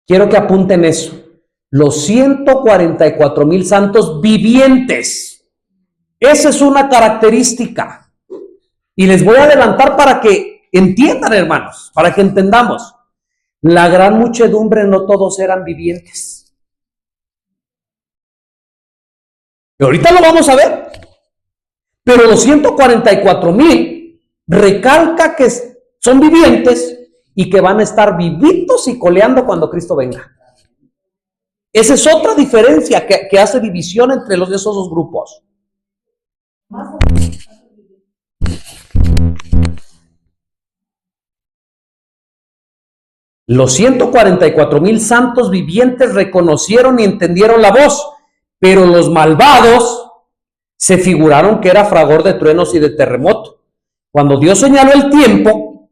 Speaker 1: Quiero que apunten eso. Los 144,000 santos vivientes. Esa es una característica. Y les voy a adelantar para que entiendan, hermanos, para que entendamos. La gran muchedumbre no todos eran vivientes. Y ahorita lo vamos a ver. Pero los 144,000 recalca que son vivientes y que van a estar vivitos y coleando cuando Cristo venga. Esa es otra diferencia que hace división entre esos dos grupos. Los 144,000 santos vivientes reconocieron y entendieron la voz, pero los malvados se figuraron que era fragor de truenos y de terremoto. Cuando Dios señaló el tiempo,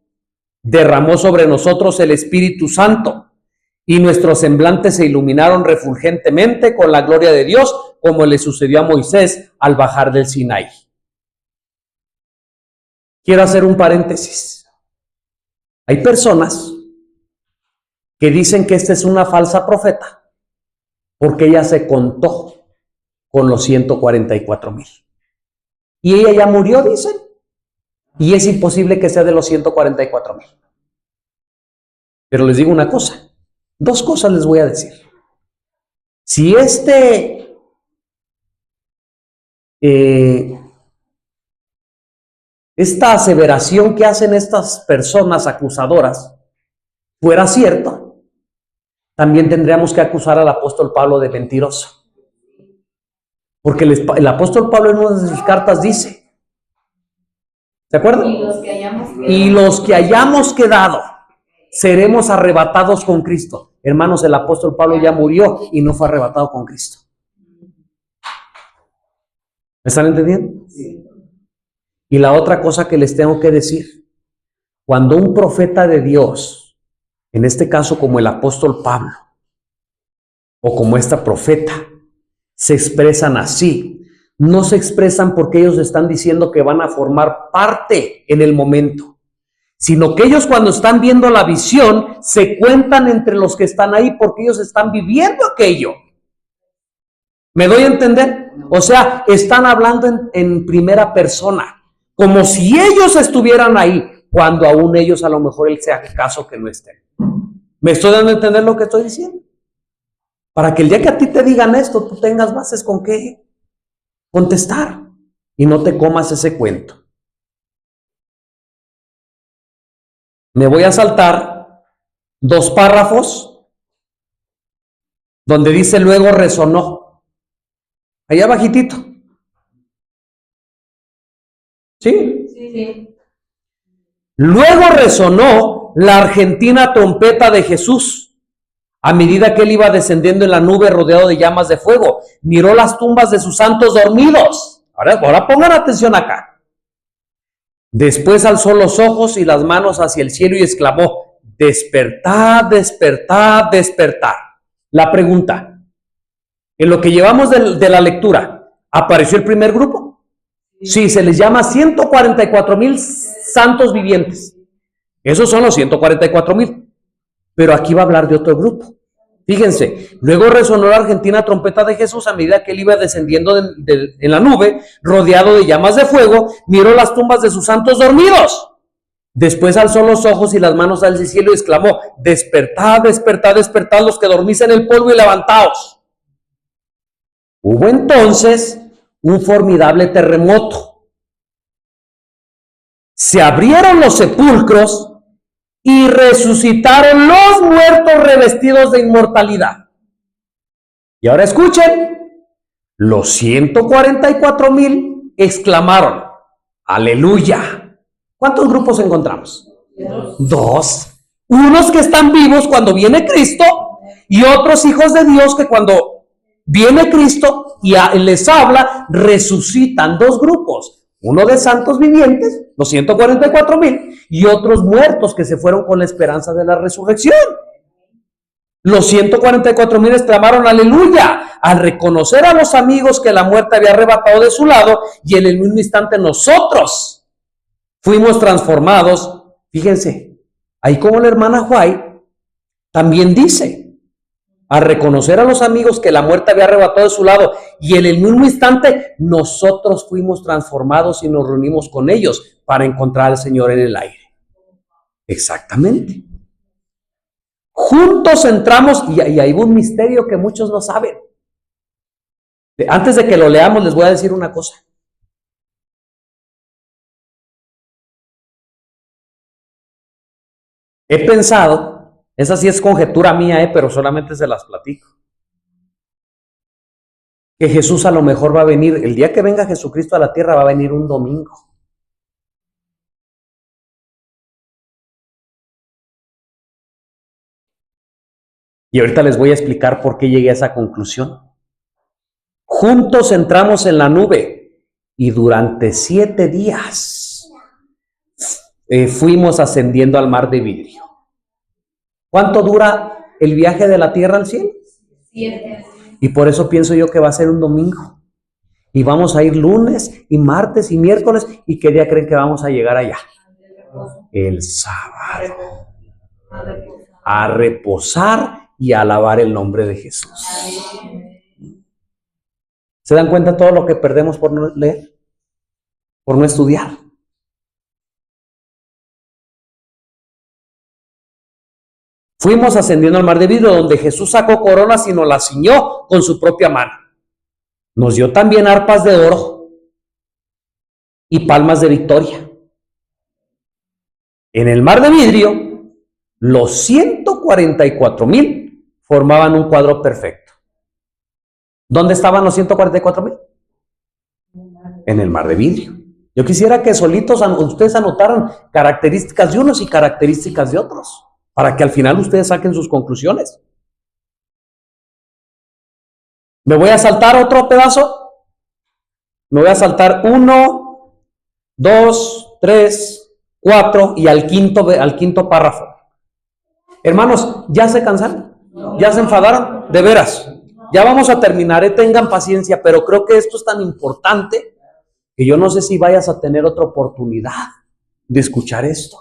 Speaker 1: derramó sobre nosotros el Espíritu Santo, y nuestros semblantes se iluminaron refulgentemente con la gloria de Dios, como le sucedió a Moisés al bajar del Sinaí. Quiero hacer un paréntesis. Hay personas que dicen que esta es una falsa profeta, porque ella se contó con los 144,000. Y ella ya murió, dicen, y es imposible que sea de los 144,000. Pero les digo una cosa, dos cosas les voy a decir. Si esta aseveración que hacen estas personas acusadoras fuera cierta, también tendríamos que acusar al apóstol Pablo de mentiroso. Porque el apóstol Pablo en una de sus cartas dice, ¿se acuerdan? Y los que hayamos quedado seremos arrebatados con Cristo. Hermanos, el apóstol Pablo ya murió y no fue arrebatado con Cristo. ¿Me están entendiendo? Sí. Y la otra cosa que les tengo que decir, cuando un profeta de Dios, en este caso como el apóstol Pablo, o como esta profeta, se expresan así, no se expresan porque ellos están diciendo que van a formar parte en el momento, sino que ellos cuando están viendo la visión, se cuentan entre los que están ahí porque ellos están viviendo aquello. ¿Me doy a entender? O sea, están hablando en primera persona, como si ellos estuvieran ahí, cuando aún ellos a lo mejor él sea caso que no estén. ¿Me estoy dando a entender lo que estoy diciendo? Para que el día que a ti te digan esto, tú tengas bases con qué contestar y no te comas ese cuento. Me voy a saltar 2 párrafos donde dice luego resonó. Allá abajitito. ¿Sí? Sí. Luego resonó la argentina trompeta de Jesús, A medida que él iba descendiendo en la nube rodeado de llamas de fuego, miró las tumbas de sus santos dormidos. Ahora pongan atención acá. Después alzó los ojos y las manos hacia el cielo y exclamó: despertad, despertad, despertad. La pregunta, en lo que llevamos de la lectura, ¿apareció el primer grupo? Sí, se les llama 144,000 santos vivientes. Esos son los 144,000. Pero aquí va a hablar de otro grupo. Fíjense, luego resonó la argentina trompeta de Jesús a medida que él iba descendiendo en la nube, rodeado de llamas de fuego, miró las tumbas de sus santos dormidos. Después alzó los ojos y las manos al cielo y exclamó: despertad, despertad, despertad los que dormís en el polvo y levantaos. Hubo entonces un formidable terremoto. Se abrieron los sepulcros y resucitaron los muertos revestidos de inmortalidad. Y ahora escuchen, los 144,000 exclamaron: aleluya. ¿Cuántos grupos encontramos? Dos. Unos que están vivos cuando viene Cristo y otros hijos de Dios que cuando viene Cristo y les habla, resucitan. Dos grupos. Uno de santos vivientes, los 144,000, y otros muertos que se fueron con la esperanza de la resurrección. Los 144,000 exclamaron aleluya al reconocer a los amigos que la muerte había arrebatado de su lado, y en el mismo instante nosotros fuimos transformados. Fíjense, ahí como la hermana White también dice, al reconocer a los amigos que la muerte había arrebatado de su lado, y en el mismo instante nosotros fuimos transformados y nos reunimos con ellos para encontrar al Señor en el aire. Exactamente. Juntos entramos, y hay un misterio que muchos no saben. Antes de que lo leamos, les voy a decir una cosa. He pensado, esa sí es conjetura mía, pero solamente se las platico, que Jesús a lo mejor va a venir, el día que venga Jesucristo a la tierra va a venir un domingo. Y ahorita les voy a explicar por qué llegué a esa conclusión. Juntos entramos en la nube y durante 7 días fuimos ascendiendo al mar de vidrio. ¿Cuánto dura el viaje de la tierra al cielo?
Speaker 2: 7.
Speaker 1: Y por eso pienso yo que va a ser un domingo. Y vamos a ir lunes y martes y miércoles. ¿Y qué día creen que vamos a llegar allá? El sábado. A reposar y a alabar el nombre de Jesús. ¿Se dan cuenta todo lo que perdemos por no leer? Por no estudiar. Fuimos ascendiendo al mar de vidrio, donde Jesús sacó coronas y nos las ciñó con su propia mano. Nos dio también arpas de oro y palmas de victoria. En el mar de vidrio, los 144,000 formaban un cuadro perfecto. ¿Dónde estaban los 144,000? En el mar de vidrio. Yo quisiera que solitos ustedes anotaran características de unos y características de otros, para que al final ustedes saquen sus conclusiones. ¿Me voy a saltar otro pedazo? Me voy a saltar 1, 2, 3, 4 y al quinto párrafo. Hermanos, ¿ya se cansaron? ¿Ya se enfadaron? De veras. Ya vamos a terminar, tengan paciencia, pero creo que esto es tan importante que yo no sé si vayas a tener otra oportunidad de escuchar esto.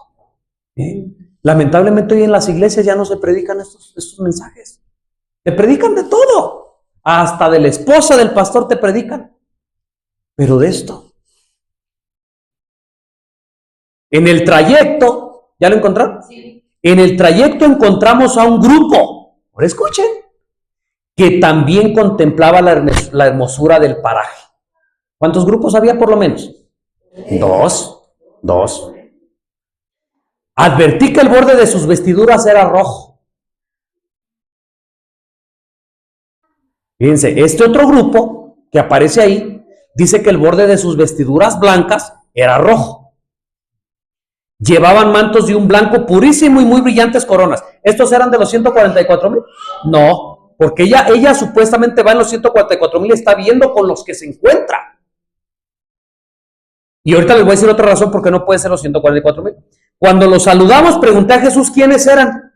Speaker 1: Lamentablemente hoy en las iglesias ya no se predican estos mensajes. Te predican de todo. Hasta de la esposa del pastor te predican. Pero de esto. En el trayecto, ¿ya lo encontraron? Sí. En el trayecto encontramos a un grupo. Ahora escuchen. Que también contemplaba la hermosura del paraje. ¿Cuántos grupos había por lo menos? Dos. Advertí que el borde de sus vestiduras era rojo. Fíjense, este otro grupo que aparece ahí, dice que el borde de sus vestiduras blancas era rojo. Llevaban mantos de un blanco purísimo y muy brillantes coronas. ¿Estos eran de los 144,000? No, porque ella supuestamente va en los 144,000, está viendo con los que se encuentra. Y ahorita les voy a decir otra razón por qué no puede ser los 144,000. Cuando los saludamos, pregunté a Jesús quiénes eran.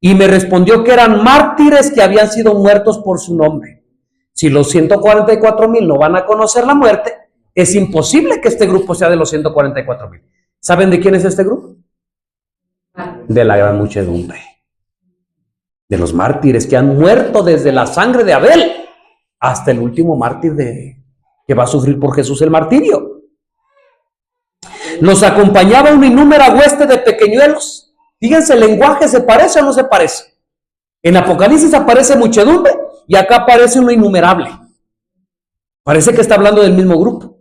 Speaker 1: Y me respondió que eran mártires que habían sido muertos por su nombre. Si los 144,000 no van a conocer la muerte, es imposible que este grupo sea de los 144,000. ¿Saben de quién es este grupo? De la gran muchedumbre. De los mártires que han muerto desde la sangre de Abel hasta el último mártir que va a sufrir por Jesús el martirio. Los acompañaba una innúmera hueste de pequeñuelos. Fíjense, el lenguaje se parece o no se parece. En Apocalipsis aparece muchedumbre y acá aparece una innumerable. Parece que está hablando del mismo grupo.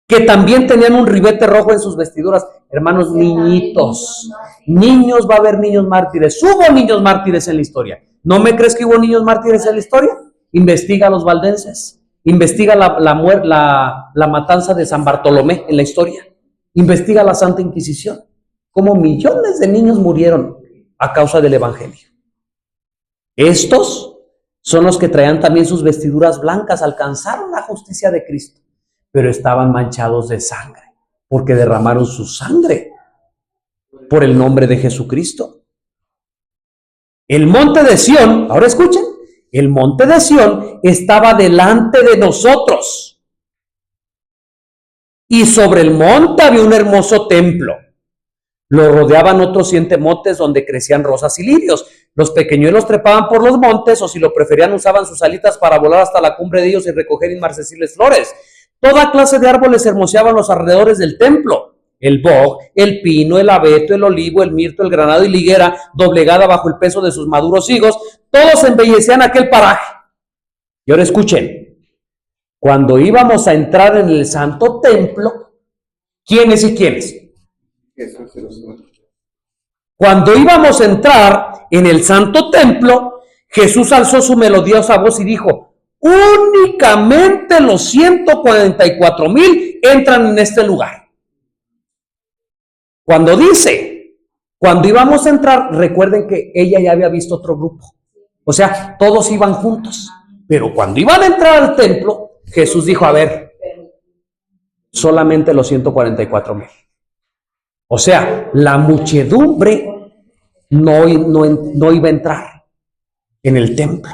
Speaker 1: Que también tenían un ribete rojo en sus vestiduras. Hermanos, niñitos. Niños, va a haber niños mártires. Hubo niños mártires en la historia. ¿No me crees que hubo niños mártires en la historia? Investiga a los valdenses. Investiga la matanza de San Bartolomé en la historia. Investiga la Santa Inquisición. Como millones de niños murieron a causa del Evangelio. Estos son los que traían también sus vestiduras blancas, alcanzaron la justicia de Cristo, pero estaban manchados de sangre, porque derramaron su sangre por el nombre de Jesucristo. El monte de Sión, ahora escuchen, el monte de Sión estaba delante de nosotros. Y sobre el monte había un hermoso templo. Lo rodeaban otros 7 montes donde crecían rosas y lirios. Los pequeñuelos trepaban por los montes, o si lo preferían usaban sus alitas para volar hasta la cumbre de ellos y recoger inmarcesibles flores. Toda clase de árboles hermoseaban los alrededores del templo. El boj, el pino, el abeto, el olivo, el mirto, el granado y la higuera, doblegada bajo el peso de sus maduros higos, todos embellecían aquel paraje. Y ahora escuchen, cuando íbamos a entrar en el santo templo, ¿quiénes y quiénes? Cuando íbamos a entrar en el santo templo, Jesús alzó su melodiosa voz y dijo: únicamente los 144,000 entran en este lugar. Cuando íbamos a entrar, recuerden que ella ya había visto otro grupo. O sea, todos iban juntos. Pero cuando iban a entrar al templo, Jesús dijo: a ver, solamente los 144,000. O sea, la muchedumbre no iba a entrar en el templo.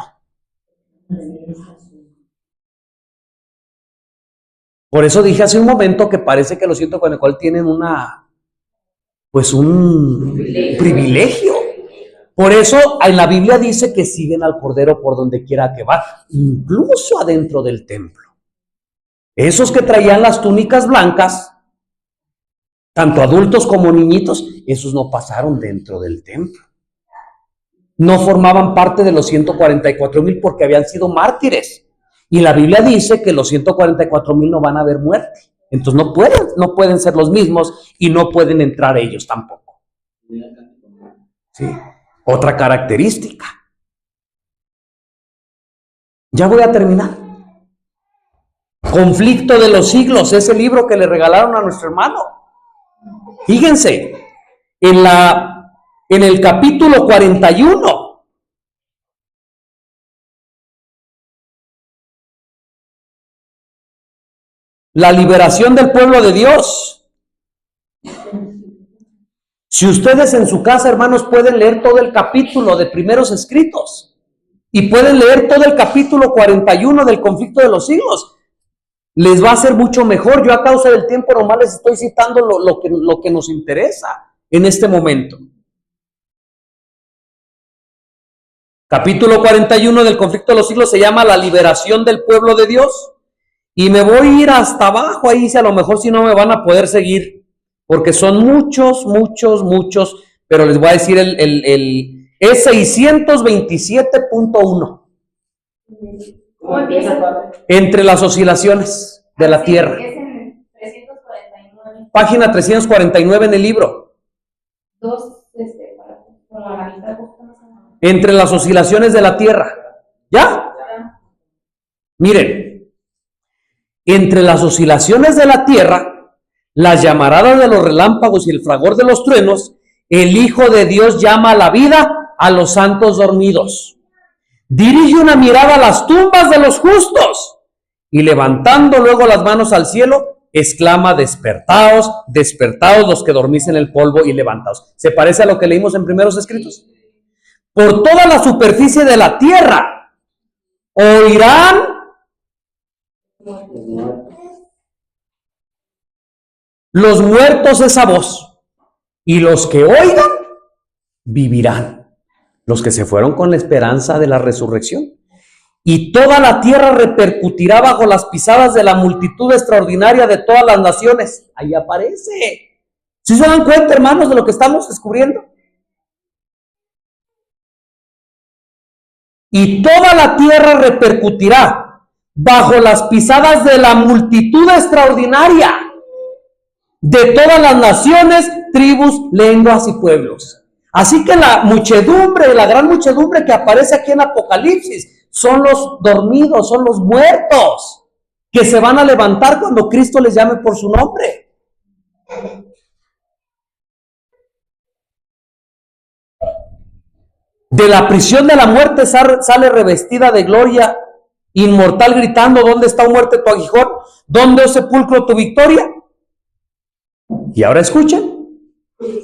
Speaker 1: Por eso dije hace un momento que parece que los 144 tienen un privilegio. Por eso en la Biblia dice que siguen al Cordero por donde quiera que va, incluso adentro del templo. Esos que traían las túnicas blancas, tanto adultos como niñitos, esos no pasaron dentro del templo. No formaban parte de los 144,000 porque habían sido mártires. Y la Biblia dice que los 144,000 no van a ver muerte. Entonces no pueden ser los mismos y no pueden entrar ellos tampoco. Sí. Otra característica. Ya voy a terminar. Conflicto de los siglos, ese libro que le regalaron a nuestro hermano. Fíjense, en el capítulo 41, la liberación del pueblo de Dios. Si ustedes en su casa, hermanos, pueden leer todo el capítulo de Primeros Escritos y pueden leer todo el capítulo 41 del conflicto de los siglos, les va a ser mucho mejor. Yo a causa del tiempo nomás les estoy citando lo que nos interesa en este momento. Capítulo 41 del conflicto de los siglos se llama la liberación del pueblo de Dios. Y me voy a ir hasta abajo, ahí si a lo mejor si no me van a poder seguir, porque son muchos, pero les voy a decir es 627.1.
Speaker 2: ¿Cómo empieza?
Speaker 1: Entre las oscilaciones de la Tierra.
Speaker 2: Es en 349.
Speaker 1: Página 349 en el libro.
Speaker 2: Como a la mitad.
Speaker 1: Entre las oscilaciones de la Tierra. ¿Ya? Miren. Entre las oscilaciones de la Tierra, las llamaradas de los relámpagos y el fragor de los truenos, el Hijo de Dios llama a la vida a los santos dormidos. Dirige una mirada a las tumbas de los justos y levantando luego las manos al cielo, exclama: despertaos, despertaos los que dormís en el polvo y levantaos. ¿Se parece a lo que leímos en primeros escritos? Por toda la superficie de la tierra oirán los muertos esa voz, y los que oigan vivirán, los que se fueron con la esperanza de la resurrección. Y toda la tierra repercutirá bajo las pisadas de la multitud extraordinaria de todas las naciones. Ahí aparece. ¿Sí se dan cuenta, hermanos, de lo que estamos descubriendo? Y toda la tierra repercutirá bajo las pisadas de la multitud extraordinaria de todas las naciones, tribus, lenguas y pueblos. Así que la muchedumbre, la gran muchedumbre que aparece aquí en Apocalipsis, son los dormidos, son los muertos, que se van a levantar cuando Cristo les llame por su nombre. De la prisión de la muerte sale revestida de gloria inmortal, gritando: ¿dónde está, muerte, tu aguijón? ¿Dónde, oh sepulcro, tu victoria? Y ahora escuchen.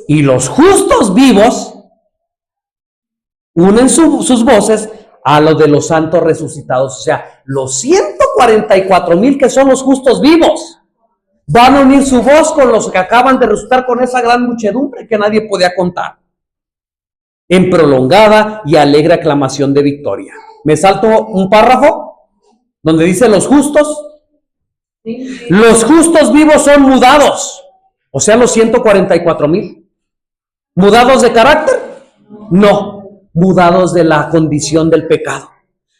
Speaker 1: Y los justos vivos unen sus voces a los de los santos resucitados. O sea, los 144,000 que son los justos vivos van a unir su voz con los que acaban de resucitar, con esa gran muchedumbre que nadie podía contar, en prolongada y alegre aclamación de victoria. Me salto un párrafo donde dice los justos. Los justos vivos son mudados, o sea, los 144,000. ¿Mudados de carácter? No, mudados de la condición del pecado.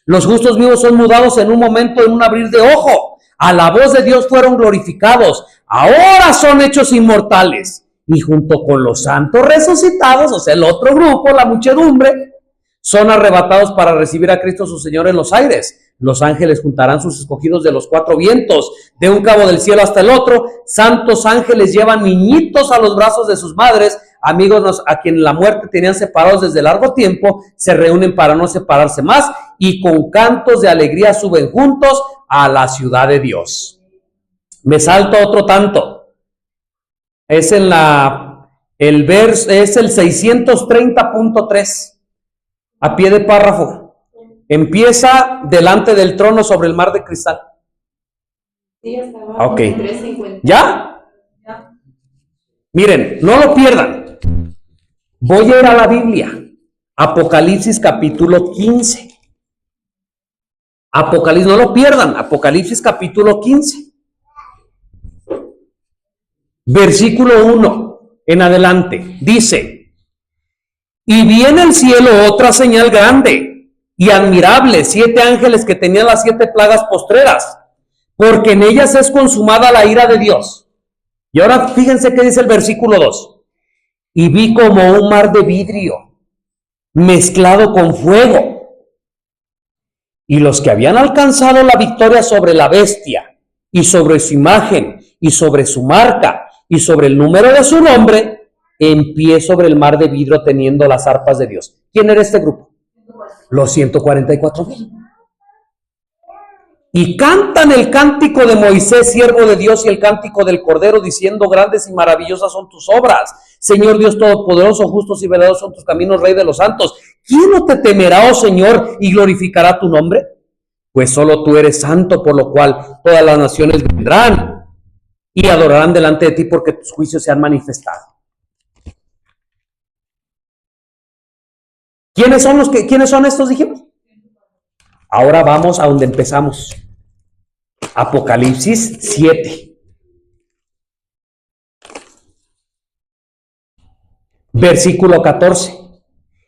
Speaker 1: Los justos vivos son mudados en un momento, en un abrir de ojo. A la voz de Dios fueron glorificados. Ahora son hechos inmortales. Y junto con los santos resucitados, o sea, el otro grupo, la muchedumbre, son arrebatados para recibir a Cristo su Señor en los aires. Los ángeles juntarán sus escogidos de los cuatro vientos, de un cabo del cielo hasta el otro. Santos ángeles llevan niñitos a los brazos de sus madres, amigos a quienes la muerte tenían separados desde largo tiempo, se reúnen para no separarse más y con cantos de alegría suben juntos a la ciudad de Dios. Me salto otro tanto. Es en el 630.3, a pie de párrafo. Empieza delante del trono sobre el mar de cristal.
Speaker 2: Sí, hasta abajo.
Speaker 1: Ok.
Speaker 2: 350.
Speaker 1: ¿Ya? Miren, no lo pierdan. Voy a ir a la Biblia. Apocalipsis capítulo 15. Apocalipsis, no lo pierdan. Apocalipsis capítulo 15. Versículo 1 en adelante. Dice: y vi en el cielo otra señal grande y admirable, 7 ángeles que tenían las 7 plagas postreras, porque en ellas es consumada la ira de Dios. Y ahora fíjense qué dice el versículo 2. Y vi como un mar de vidrio mezclado con fuego. Y los que habían alcanzado la victoria sobre la bestia y sobre su imagen y sobre su marca y sobre el número de su nombre, en pie sobre el mar de vidrio teniendo las arpas de Dios. ¿Quién era este grupo? Los 144,000. Y cantan el cántico de Moisés, siervo de Dios, y el cántico del Cordero, diciendo: grandes y maravillosas son tus obras, Señor Dios Todopoderoso, justos y verdaderos son tus caminos, Rey de los santos. ¿Quién no te temerá, oh Señor, y glorificará tu nombre? Pues solo tú eres santo, por lo cual todas las naciones vendrán y adorarán delante de ti, porque tus juicios se han manifestado. ¿Quiénes son estos, dijimos? Ahora vamos a donde empezamos. Apocalipsis 7. Versículo 14.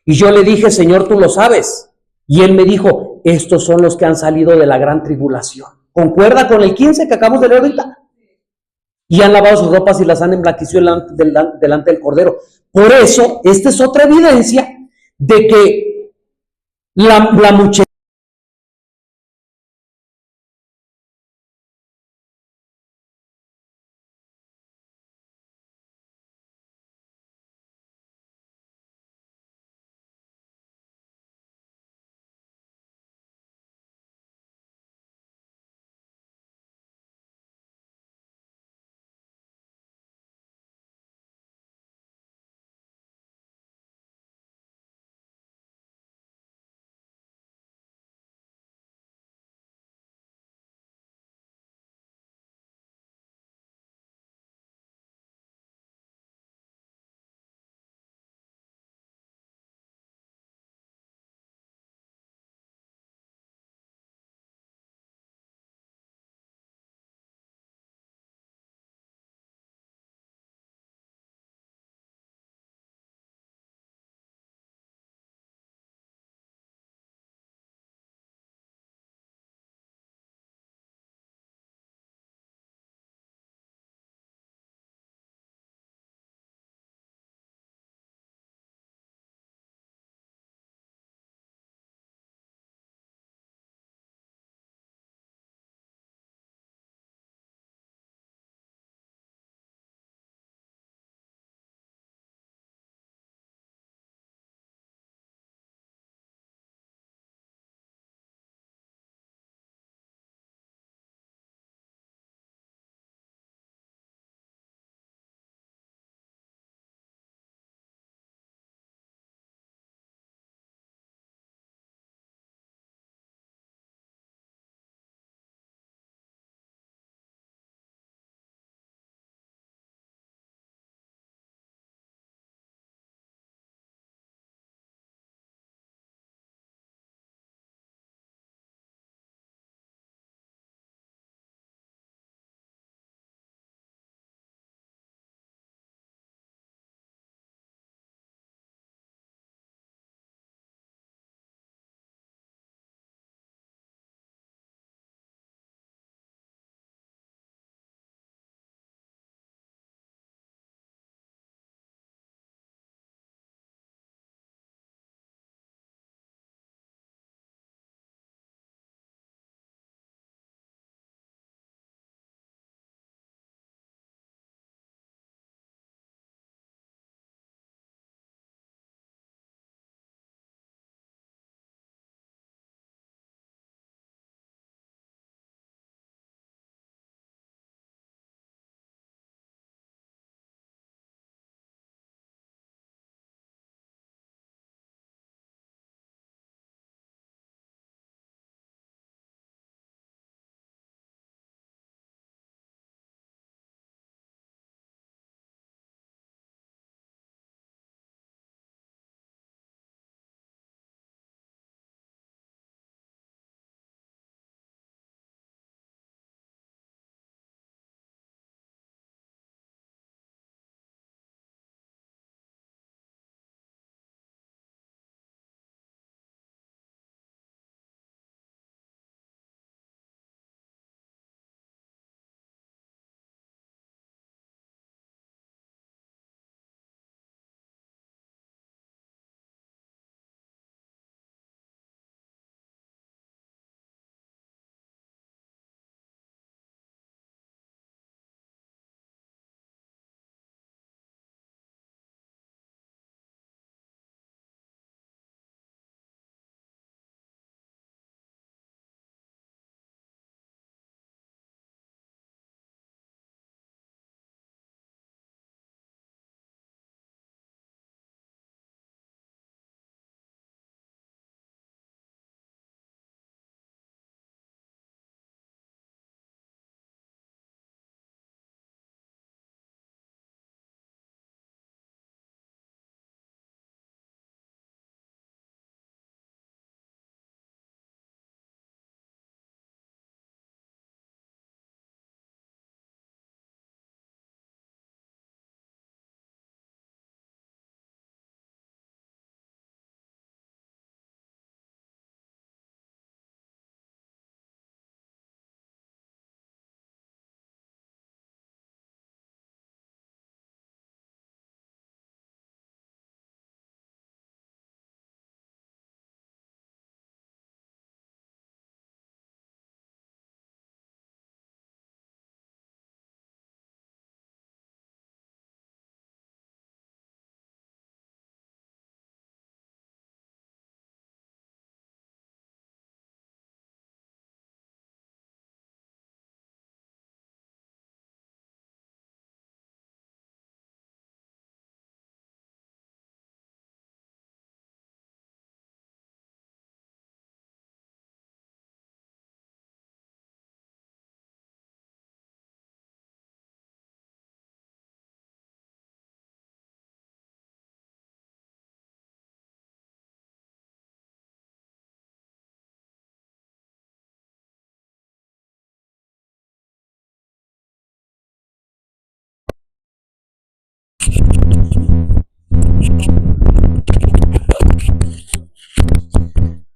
Speaker 1: Y yo le dije: Señor, tú lo sabes. Y él me dijo: estos son los que han salido de la gran tribulación. ¿Concuerda con el 15 que acabamos de leer ahorita? Y han lavado sus ropas y las han emblanquecido delante del Cordero. Por eso, esta es otra evidencia de que la muchedumbre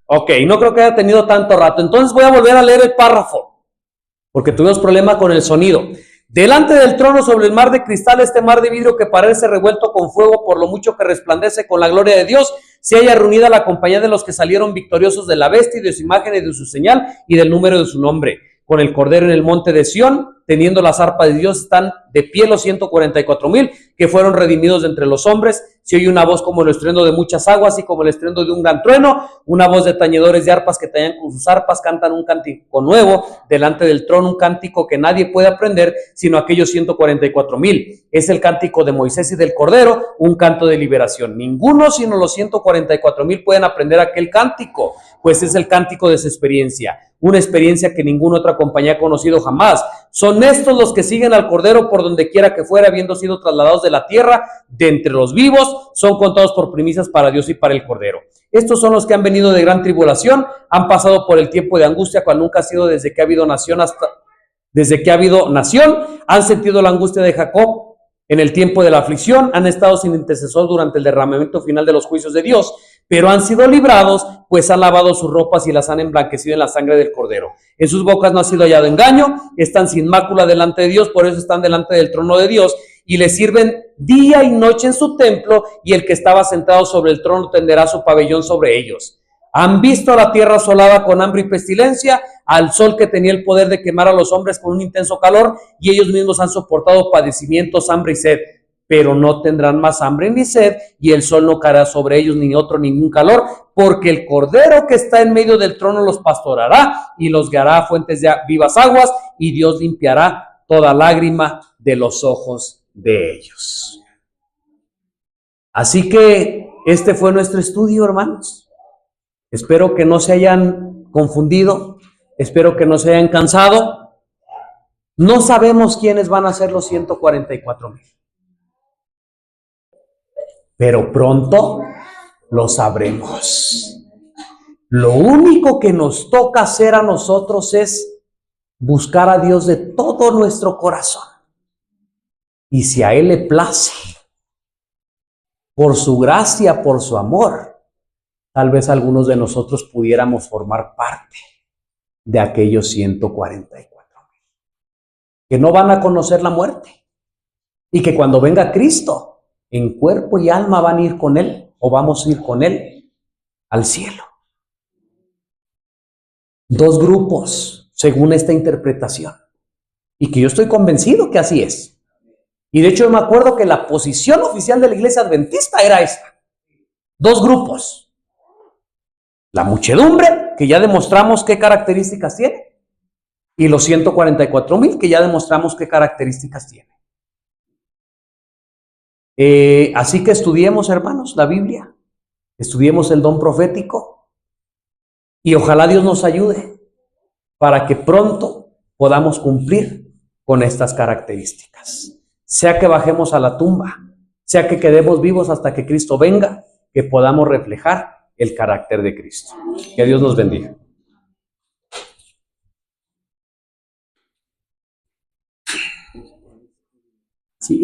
Speaker 1: Ok, no creo que haya tenido tanto rato. Entonces voy a volver a leer el párrafo, porque tuvimos problema con el sonido. Delante del trono sobre el mar de cristal, este mar de vidrio que parece revuelto con fuego por lo mucho que resplandece con la gloria de Dios, se halla reunida la compañía de los que salieron victoriosos de la bestia y de su imagen y de su señal y del número de su nombre. Con el Cordero en el monte de Sión, teniendo las arpas de Dios, están de pie los 144,000 que fueron redimidos de entre los hombres. Se oye una voz como el estruendo de muchas aguas y como el estruendo de un gran trueno, una voz de tañedores de arpas que tañan con sus arpas, cantan un cántico nuevo delante del trono, un cántico que nadie puede aprender sino aquellos 144,000. Es el cántico de Moisés y del Cordero, un canto de liberación. Ninguno sino los 144,000 pueden aprender aquel cántico, pues es el cántico de su experiencia, una experiencia que ninguna otra compañía ha conocido jamás. Son estos los que siguen al Cordero por donde quiera que fuera, habiendo sido trasladados de la tierra, de entre los vivos, son contados por primicias para Dios y para el Cordero. Estos son los que han venido de gran tribulación, han pasado por el tiempo de angustia, cual nunca ha sido desde que ha habido nación han sentido la angustia de Jacob en el tiempo de la aflicción, han estado sin intercesor durante el derramamiento final de los juicios de Dios, pero han sido librados, pues han lavado sus ropas y las han emblanquecido en la sangre del Cordero. En sus bocas no ha sido hallado engaño, están sin mácula delante de Dios, por eso están delante del trono de Dios, y le sirven día y noche en su templo, y el que estaba sentado sobre el trono tenderá su pabellón sobre ellos. Han visto a la tierra asolada con hambre y pestilencia, al sol que tenía el poder de quemar a los hombres con un intenso calor, y ellos mismos han soportado padecimientos, hambre y sed, pero no tendrán más hambre ni sed, y el sol no caerá sobre ellos ni otro ningún calor, porque el Cordero que está en medio del trono los pastorará y los guiará a fuentes de vivas aguas, y Dios limpiará toda lágrima de los ojos de ellos. Así que este fue nuestro estudio, hermanos. Espero que no se hayan confundido, espero que no se hayan cansado. No sabemos quiénes van a ser los 144,000, pero pronto lo sabremos. Lo único que nos toca hacer a nosotros es buscar a Dios de todo nuestro corazón. Y si a Él le place, por su gracia, por su amor, tal vez algunos de nosotros pudiéramos formar parte de aquellos 144,000 que no van a conocer la muerte y que cuando venga Cristo, en cuerpo y alma van a ir con Él, o vamos a ir con Él al cielo. Dos grupos, según esta interpretación, y que yo estoy convencido que así es. Y de hecho yo me acuerdo que la posición oficial de la Iglesia Adventista era esta: dos grupos. La muchedumbre, que ya demostramos qué características tiene, y los 144,000, que ya demostramos qué características tiene. Así que estudiemos, hermanos, la Biblia, estudiemos el don profético, y ojalá Dios nos ayude para que pronto podamos cumplir con estas características. Sea que bajemos a la tumba, sea que quedemos vivos hasta que Cristo venga, que podamos reflejar el carácter de Cristo. Que Dios nos bendiga.